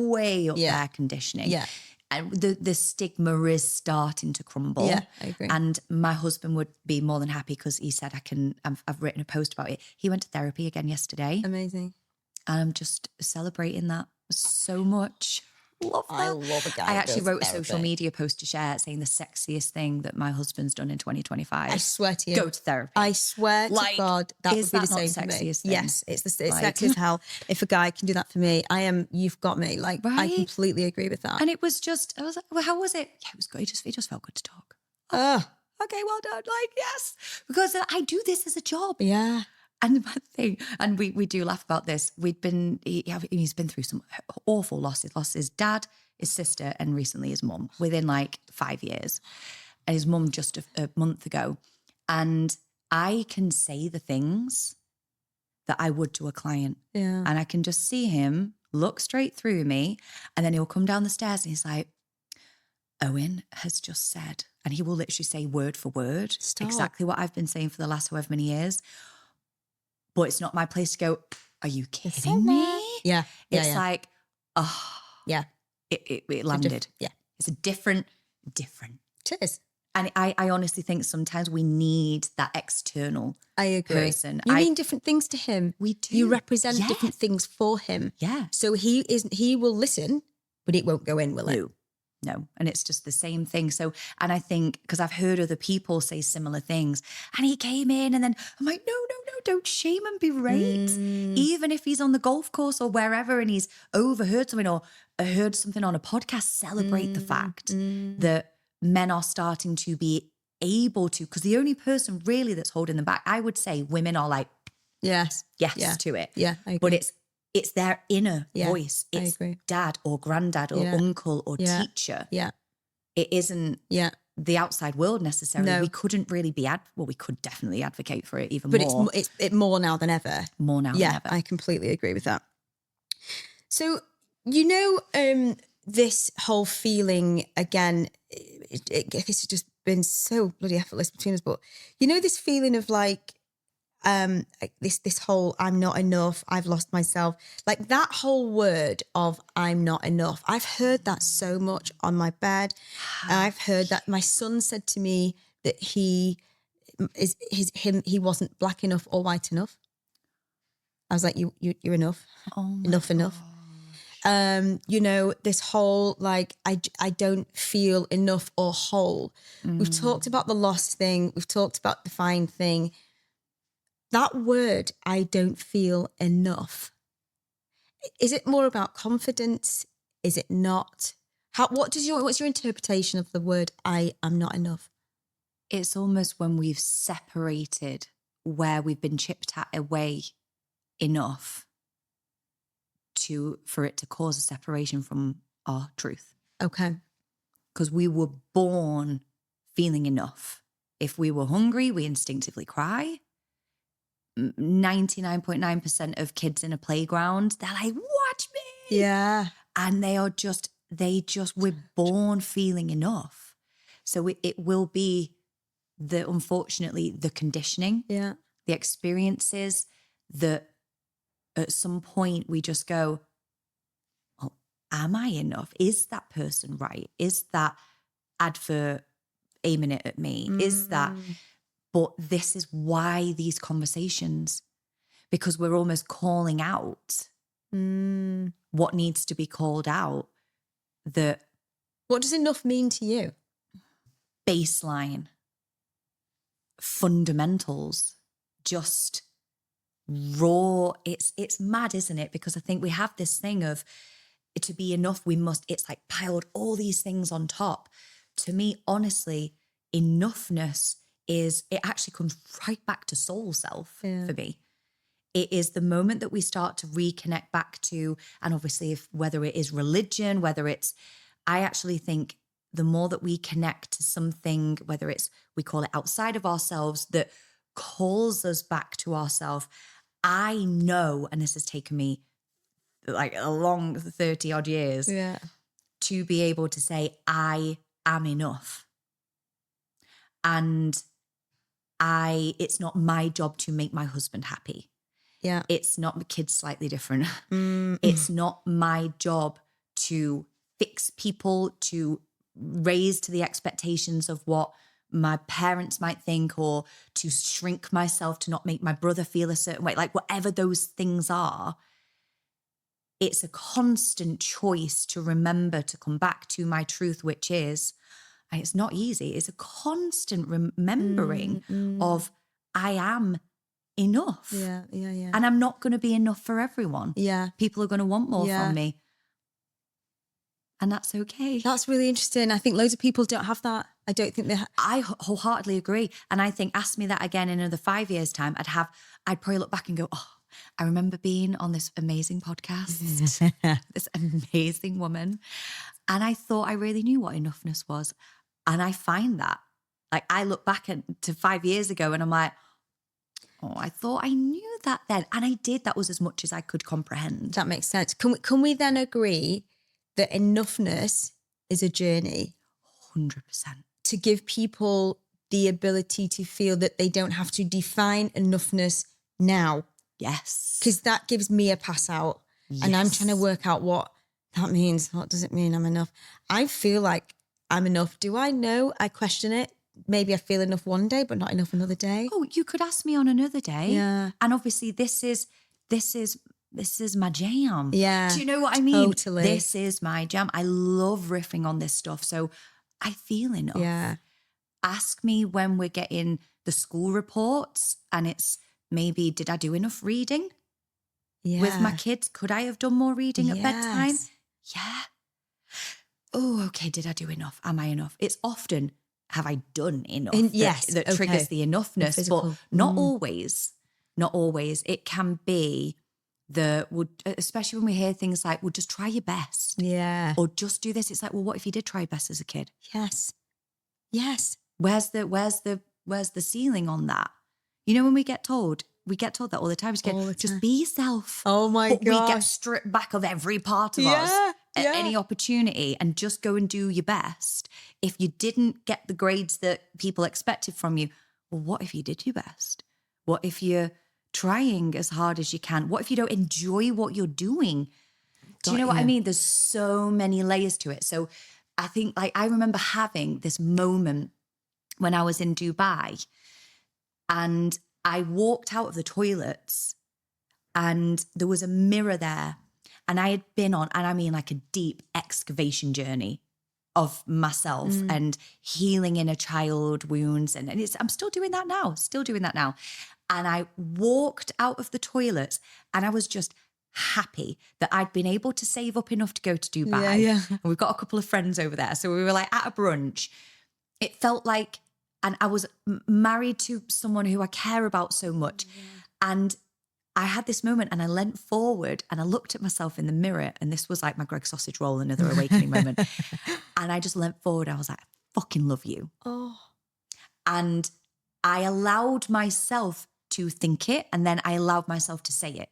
way up there conditioning. Yeah. And the stigma is starting to crumble. Yeah, I agree. And my husband would be more than happy because he said, I've written a post about it. He went to therapy again yesterday. Amazing. And I'm just celebrating that so much. Love that. I love a guy. I actually wrote a social media post to share saying the sexiest thing that my husband's done in 2025. I swear to you. Go to therapy. I swear to God, that would be the same for me. Thing? Yes, it's sexy as hell. If a guy can do that for me, you've got me. Like, right? I completely agree with that. And it was just, I was like, well, how was it? Yeah, it was good. It just felt good to talk. Okay, well done. Like, yes. Because I do this as a job. Yeah. And the bad thing, and we do laugh about this, he's been through some awful losses. Lost his dad, his sister, and recently his mum within like 5 years. And his mum just a month ago. And I can say the things that I would to a client. Yeah. And I can just see him look straight through me. And then he'll come down the stairs and he's like, Owen has just said, and he will literally say word for word, exactly what I've been saying for the last however many years. But it's not my place to go, are you kidding me? Yeah. It's like, yeah, it landed. It's a different. It is. And I honestly think sometimes we need that external person. You mean different things to him. We do. You represent different things for him. Yeah. So he will listen, but it won't go in, will it? No. And it's just the same thing. So, and I think, because I've heard other people say similar things, and he came in and then I'm like, no, don't shame and berate. Even if he's on the golf course or wherever and he's overheard something or heard something on a podcast, celebrate the fact that men are starting to be able to, because the only person really that's holding them back, I would say women are like, yes to it. Yeah, I agree. But it's it's their inner Yeah, voice. I It's agree. dad or granddad or Yeah. uncle or Yeah. teacher. Yeah. It isn't Yeah. the outside world necessarily. No. We couldn't really be we could definitely advocate for it even But more. it's more now than ever. More now Yeah, than ever. I completely agree with that. So, this whole feeling again, this has just been so bloody effortless between us, but this feeling of like, this whole I'm not enough, I've lost myself, like that whole word of I'm not enough. I've heard that so much on my bed. I've heard that my son said to me that he wasn't black enough or white enough. I was like, you're enough. Oh my enough. This whole like I don't feel enough or whole. We've talked about the lost thing. We've talked about the fine thing. That word, I don't feel enough. Is it more about confidence? Is it not? What's your interpretation of the word I am not enough? It's almost when we've separated where we've been chipped away enough for it to cause a separation from our truth. Okay. Because we were born feeling enough. If we were hungry, we instinctively cry. 99.9% of kids in a playground, they're like, watch me. Yeah. And we're born feeling enough. So it will be unfortunately, the conditioning, the experiences that at some point we just go, oh, am I enough? Is that person right? Is that advert aiming it at me? Is that... But this is why these conversations, because we're almost calling out what needs to be called out. What does enough mean to you? Baseline, fundamentals, just raw. It's mad, isn't it? Because I think we have this thing of to be enough, it's like piled all these things on top. To me, honestly, enoughness it actually comes right back to soul self for me. It is the moment that we start to reconnect back to, and obviously whether it is religion, I actually think the more that we connect to something, whether it's, we call it outside of ourselves, that calls us back to ourselves. I know, and this has taken me like a long 30 odd years to be able to say, I am enough. And it's not my job to make my husband happy. Yeah. It's not, the kids slightly different. It's not my job to fix people, to raise to the expectations of what my parents might think, or to shrink myself to not make my brother feel a certain way. Like whatever those things are, it's a constant choice to remember to come back to my truth, which is, and it's not easy, it's a constant remembering of I am enough. Yeah. And I'm not going to be enough for everyone. Yeah. People are going to want more from me. And that's okay. That's really interesting. I think loads of people don't have that. I don't think they I wholeheartedly agree. And I think, ask me that again in another 5 years' time, I'd probably look back and go, oh, I remember being on this amazing podcast, this amazing woman. And I thought I really knew what enoughness was. And I find that, like, I look back to 5 years ago and I'm like, oh, I thought I knew that then. And I did. That was as much as I could comprehend. That makes sense. Can we then agree that enoughness is a journey? 100%. To give people the ability to feel that they don't have to define enoughness now. Yes. Because that gives me a pass out. Yes. And I'm trying to work out what that means. What does it mean I'm enough? I feel like I'm enough. Do I know? I question it. Maybe I feel enough one day, but not enough another day. Oh, you could ask me on another day. Yeah. And obviously this is my jam. Yeah. Do you know what I mean? Totally. This is my jam. I love riffing on this stuff. So I feel enough. Yeah. Ask me when we're getting the school reports and it's maybe, did I do enough reading with my kids? Could I have done more reading at bedtime? Yeah. Oh, okay. Did I do enough? Am I enough? It's often, have I done enough? That triggers the enoughness, but not always. Not always. It can be especially when we hear things like, well, just try your best. Yeah. Or just do this. It's like, well, what if you did try your best as a kid? Yes. Yes. Where's the ceiling on that? You know, when we get told that all the time, just be yourself. Oh my but gosh. we get stripped back of every part of us at any opportunity, and just go and do your best. If you didn't get the grades that people expected from you, well, what if you did your best? What if you're trying as hard as you can? What if you don't enjoy what you're doing? Do you know what I mean? There's so many layers to it. So I think, like, I remember having this moment when I was in Dubai, and I walked out of the toilets and there was a mirror there, and I had been on, and I mean like a deep excavation journey of myself and healing inner child wounds. And I'm still doing that now. And I walked out of the toilets and I was just happy that I'd been able to save up enough to go to Dubai. And we've got a couple of friends over there. So we were like at a brunch. It felt like, and I was married to someone who I care about so much. And I had this moment, and I leant forward and I looked at myself in the mirror, and this was like my Greg sausage roll, another awakening moment. And I just leant forward. I was like, I fucking love you. Oh. And I allowed myself to think it, and then I allowed myself to say it.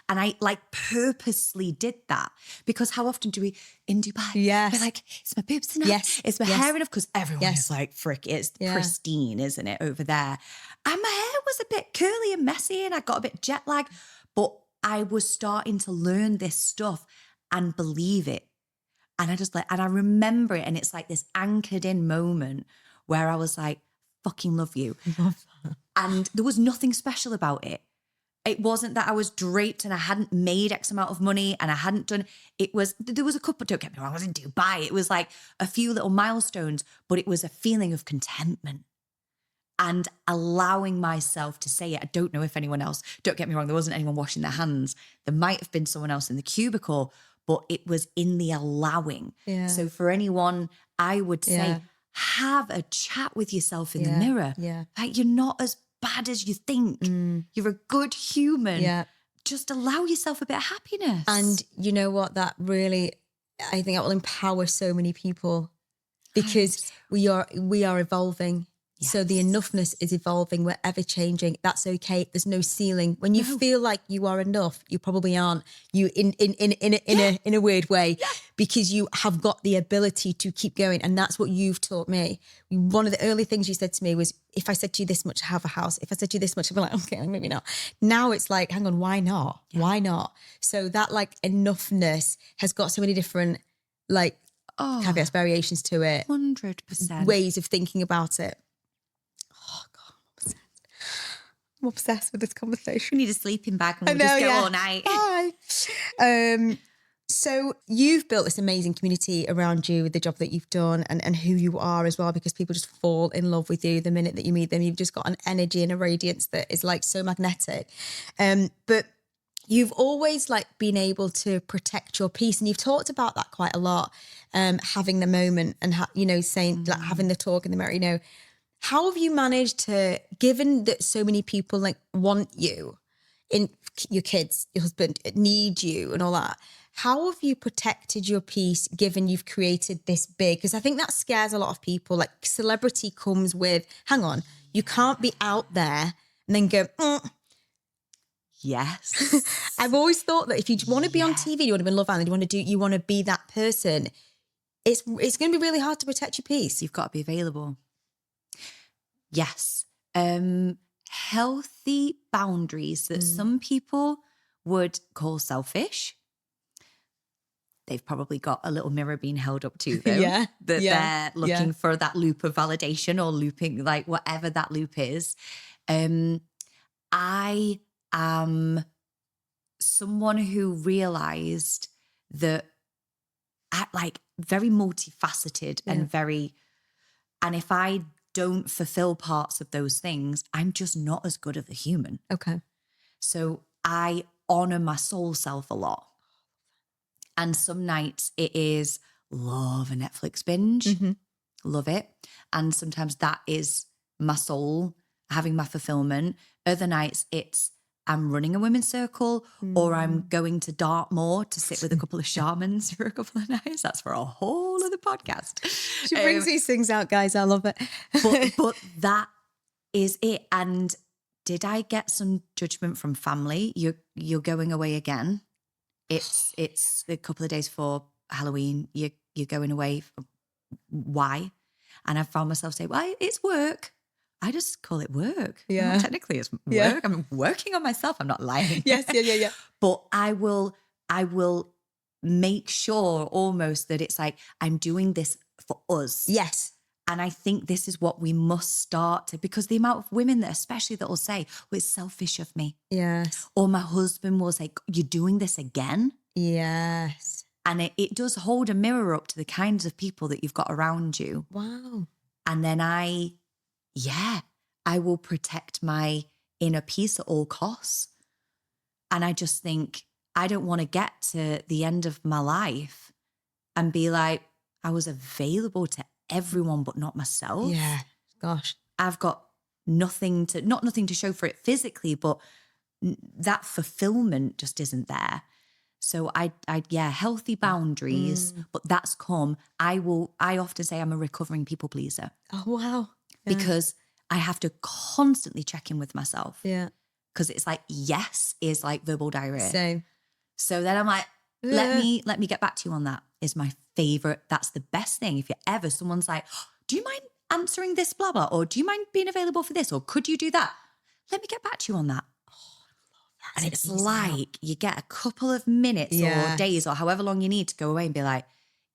And I like purposely did that, because how often do we in Dubai? Yes. We're like, is my boobs enough? Yes. Is my hair enough? Because everyone Yes. is like, frick, it's pristine, isn't it, over there? And my hair was a bit curly and messy, and I got a bit jet lag, but I was starting to learn this stuff and believe it. And I remember it, and it's like this anchored in moment where I was like, fucking love you. And there was nothing special about it. It wasn't that I was draped and I hadn't made X amount of money and I hadn't done, there was a couple, don't get me wrong, I was in Dubai. It was like a few little milestones, but it was a feeling of contentment and allowing myself to say it. I don't know if anyone else, don't get me wrong, there wasn't anyone washing their hands. There might have been someone else in the cubicle, but it was in the allowing. Yeah. So for anyone, I would say, have a chat with yourself in the mirror. Yeah. Like, you're not as bad as you think. You're a good human. Yeah. Just allow yourself a bit of happiness. And you know what? That really, I think that will empower so many people, because we are evolving. Yes. So the enoughness is evolving. We're ever changing. That's okay. There's no ceiling. When you feel like you are enough, you probably aren't. You in a weird way, because you have got the ability to keep going. And that's what you've taught me. One of the early things you said to me was, if I said to you this much, have a house. If I said to you this much, I'd be like, okay, maybe not. Now it's like, hang on, why not? Yeah. Why not? So that like enough-ness has got so many different like caveats, variations to it. 100%. Ways of thinking about it. Oh God, I'm obsessed with this conversation. We need a sleeping bag and we'll just go all night. Bye. So you've built this amazing community around you with the job that you've done and who you are as well, because people just fall in love with you the minute that you meet them. You've just got an energy and a radiance that is like so magnetic. But you've always like been able to protect your peace, and you've talked about that quite a lot. Having the moment and saying like having the talk in the mirror. How have you managed to, given that so many people like want you, in your kids, your husband need you and all that? How have you protected your peace, given you've created this big? Because I think that scares a lot of people. Like, celebrity comes with, hang on, you can't be out there and then go, Yes. I've always thought that if you want to be on TV, you want to be in Love Island, you want to be that person, it's going to be really hard to protect your peace. You've got to be available. Yes. Healthy boundaries that some people would call selfish. They've probably got a little mirror being held up to them. They're looking for that loop of validation, or looping, like whatever that loop is. I am someone who realized that like very multifaceted and if I don't fulfill parts of those things, I'm just not as good of a human. Okay. So I honor my soul self a lot. And some nights it is love a Netflix binge, love it. And sometimes that is my soul having my fulfillment. Other nights it's I'm running a women's circle or I'm going to Dartmoor to sit with a couple of shamans for a couple of nights. That's for a whole other podcast. She brings these things out, guys. I love it. but that is it. And did I get some judgment from family? You're going away again. It's a couple of days before Halloween. You're going away. Why? And I found myself saying, well, it's work. I just call it work. Yeah. Well, technically it's work. Yeah. I'm working on myself. I'm not lying. Yes, yeah. But I will make sure almost that it's like, I'm doing this for us. Yes. And I think this is what we must start to, because the amount of women that especially that will say, well, it's selfish of me. Yes. Or my husband will say, you're doing this again. Yes. And it does hold a mirror up to the kinds of people that you've got around you. Wow. And then I will protect my inner peace at all costs. And I just think, I don't want to get to the end of my life and be like, I was available to everyone, but not myself. Yeah. Gosh. I've got nothing to show for it physically, but that fulfillment just isn't there. So healthy boundaries, but that's come. I often say I'm a recovering people pleaser. Oh, wow. Yeah. Because I have to constantly check in with myself. Yeah. Because it's like, yes is like verbal diarrhea. Same. So then I'm like, let me get back to you on that is my favorite. That's the best thing. If someone's like, oh, do you mind answering this blah, blah, or do you mind being available for this? Or could you do that? Let me get back to you on that. And it's like you get a couple of minutes or days or however long you need to go away and be like,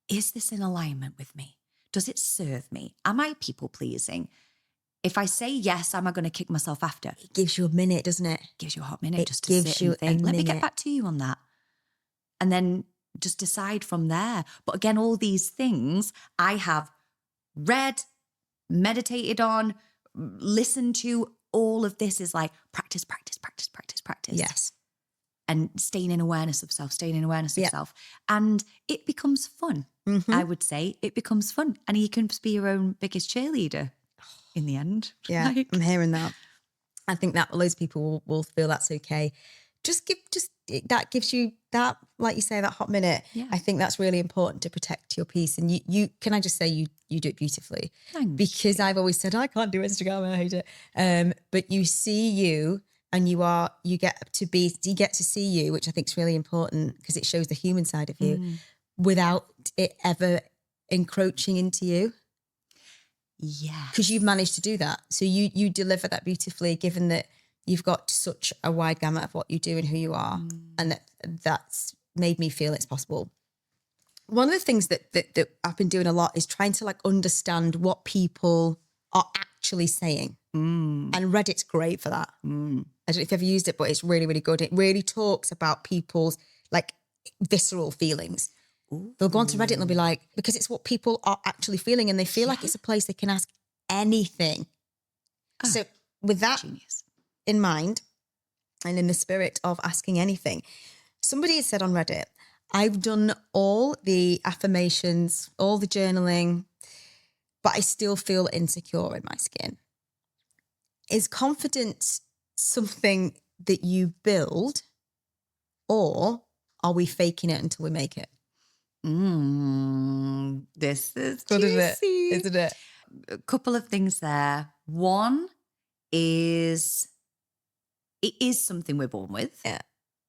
is this in alignment with me? Does it serve me? Am I people pleasing? If I say yes, am I going to kick myself after? It gives you a minute, doesn't it? Gives you a hot minute just to gives sit you and think, a let me get minute. back to you on that. And then just decide from there. But again, all these things I have read, meditated on, listened to. All of this is like practice. Yes. And staying in awareness of self. And it becomes fun. Mm-hmm. I would say it becomes fun. And you can just be your own biggest cheerleader in the end. Yeah, I'm hearing that. I think that loads of people will feel that's okay. That gives you that, like you say, that hot minute. Yeah. I think that's really important to protect your peace. And you can I just say you do it beautifully. Thanks. Because I've always said I can't do Instagram, I hate it. But you see you, and you get to see you, which I think is really important because it shows the human side of you without it ever encroaching into you. Yeah. Because you've managed to do that. So you deliver that beautifully, given that you've got such a wide gamut of what you do and who you are. And that's made me feel it's possible. One of the things that I've been doing a lot is trying to like understand what people are actually saying. And Reddit's great for that. I don't know if you've ever used it, but it's really, really good. It really talks about people's like visceral feelings. Ooh. They'll go onto Reddit and they'll be like, because it's what people are actually feeling and they feel like it's a place they can ask anything. So with that in mind and in the spirit of asking anything, somebody has said on Reddit, I've done all the affirmations, all the journaling, but I still feel insecure in my skin. Is confidence something that you build, or are we faking it until we make it? This is What juicy. is it? Isn't it? A couple of things there. One is it is something we're born with. Yeah.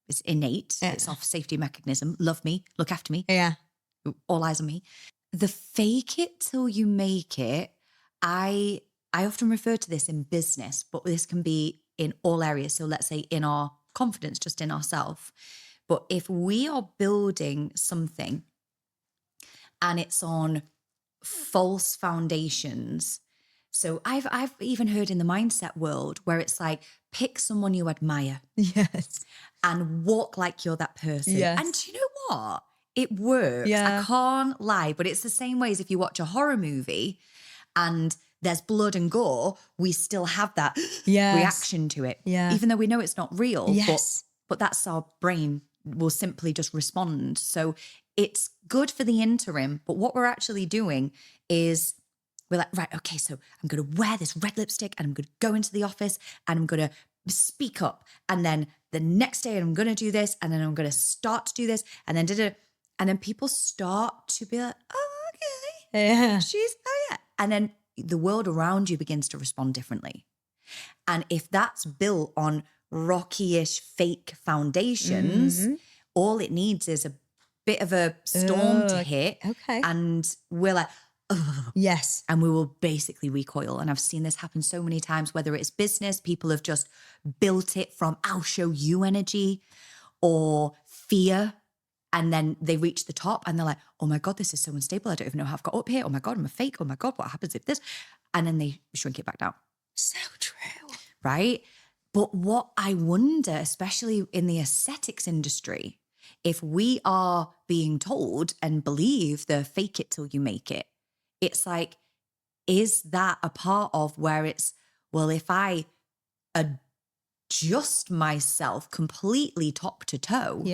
It's innate. Yeah. It's our safety mechanism. Love me, look after me. Yeah. All eyes on me. The fake it till you make it, I often refer to this in business, but this can be in all areas. So let's say in our confidence, just in ourselves. But if we are building something and it's on false foundations, so I've even heard in the mindset world where it's like, pick someone you admire. Yes. And walk like you're that person. Yes. And do you know what? It works. Yeah. I can't lie, but it's the same way as if you watch a horror movie and there's blood and gore, we still have that reaction to it. Yeah. Even though we know it's not real. Yes. But that's our brain will simply just respond. So it's good for the interim. But what we're actually doing is we're like, right, okay, so I'm going to wear this red lipstick and I'm going to go into the office and I'm going to speak up. And then the next day I'm going to do this. And then I'm going to start to do this. And then people start to be like, oh, okay. Yeah. Oh yeah. And then the world around you begins to respond differently. And if that's built on rocky-ish fake foundations, all it needs is a bit of a storm to hit. Okay. And we're like, ugh. Yes. And we will basically recoil. And I've seen this happen so many times, whether it's business, people have just built it from I'll show you energy, or fear. And then they reach the top and they're like, oh my God, this is so unstable. I don't even know how I've got up here. Oh my God, I'm a fake. Oh my God, what happens if this? And then they shrink it back down. So true. Right? But what I wonder, especially in the aesthetics industry, if we are being told and believe the fake it till you make it, it's like, is that a part of where it's, well, if I adjust myself completely top to toe,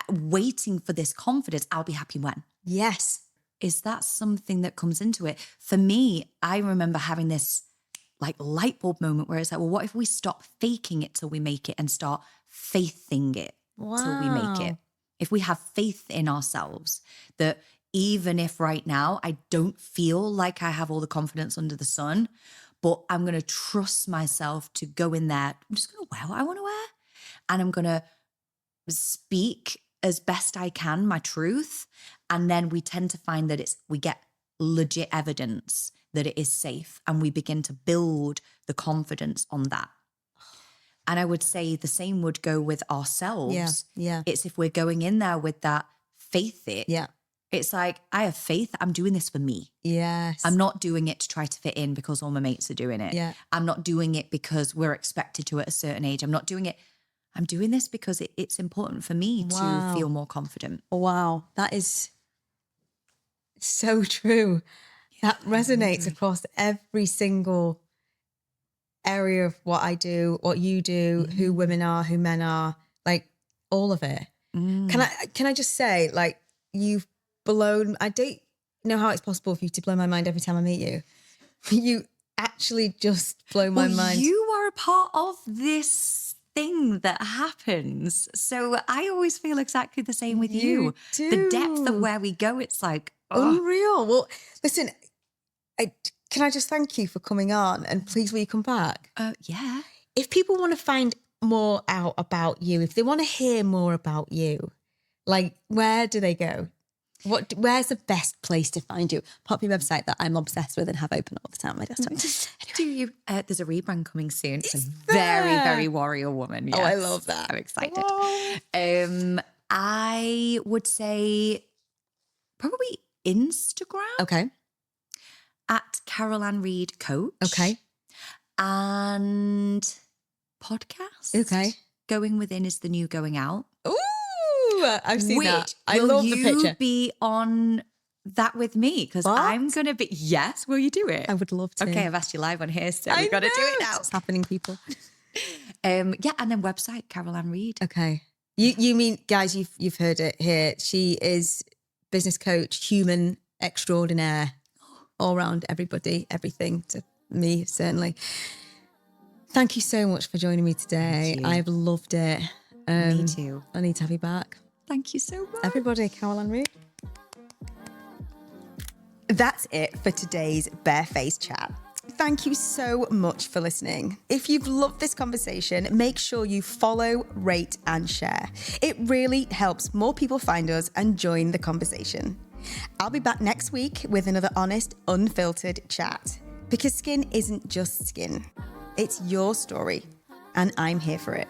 waiting for this confidence, I'll be happy when? Yes. Is that something that comes into it? For me, I remember having this like light bulb moment where it's like, well, what if we stop faking it till we make it and start faithing it till we make it? If we have faith in ourselves, that even if right now I don't feel like I have all the confidence under the sun, but I'm going to trust myself to go in there. I'm just going to wear what I want to wear. And I'm going to speak as best I can my truth. And then we tend to find that we get legit evidence that it is safe, and we begin to build the confidence on that. And I would say the same would go with ourselves. Yeah. It's if we're going in there with that faith Yeah. it's like, I have faith. I'm doing this for me. Yes. I'm not doing it to try to fit in because all my mates are doing it. Yeah. I'm not doing it because we're expected to at a certain age. I'm not doing it. I'm doing this because it's important for me to feel more confident. Wow. That is so true. That resonates across every single area of what I do, what you do, who women are, who men are, like all of it. Can I just say, like, you've blown, I don't know how it's possible for you to blow my mind every time I meet you. You actually just blow my mind. You are a part of this thing that happens. So I always feel exactly the same with you. The depth of where we go, it's like, unreal. Well, listen, can I just thank you for coming on, and please will you come back? Yeah. If people want to find more out about you, if they want to hear more about you, like, where do they go? Where's the best place to find you? Pop your website that I'm obsessed with and have open all the time on my desktop. Do you? There's a rebrand coming soon. It's a very, very warrior woman. Yes. Oh, I love that. I'm excited. Whoa. I would say probably Instagram. Okay. At Caroline Reid Coach. Okay. And podcast. Okay. Going Within is the new Going Out. Ooh, I've seen that. I love the picture. Will you be on that with me? Because I'm going to be... Yes, will you do it? I would love to. Okay, I've asked you live on here, so we've got to do it now. It's happening, people. Yeah, and then website, Caroline Reid. Okay. You mean, guys, you've heard it here. She is business coach, human extraordinaire, all around everybody, everything to me, certainly. Thank you so much for joining me today. I've loved it. Me too. I need to have you back. Thank you so much. Everybody, Caroline Reid. That's it for today's Barefaced Chat. Thank you so much for listening. If you've loved this conversation, make sure you follow, rate, and share. It really helps more people find us and join the conversation. I'll be back next week with another honest, unfiltered chat. Because skin isn't just skin. It's your story, and I'm here for it.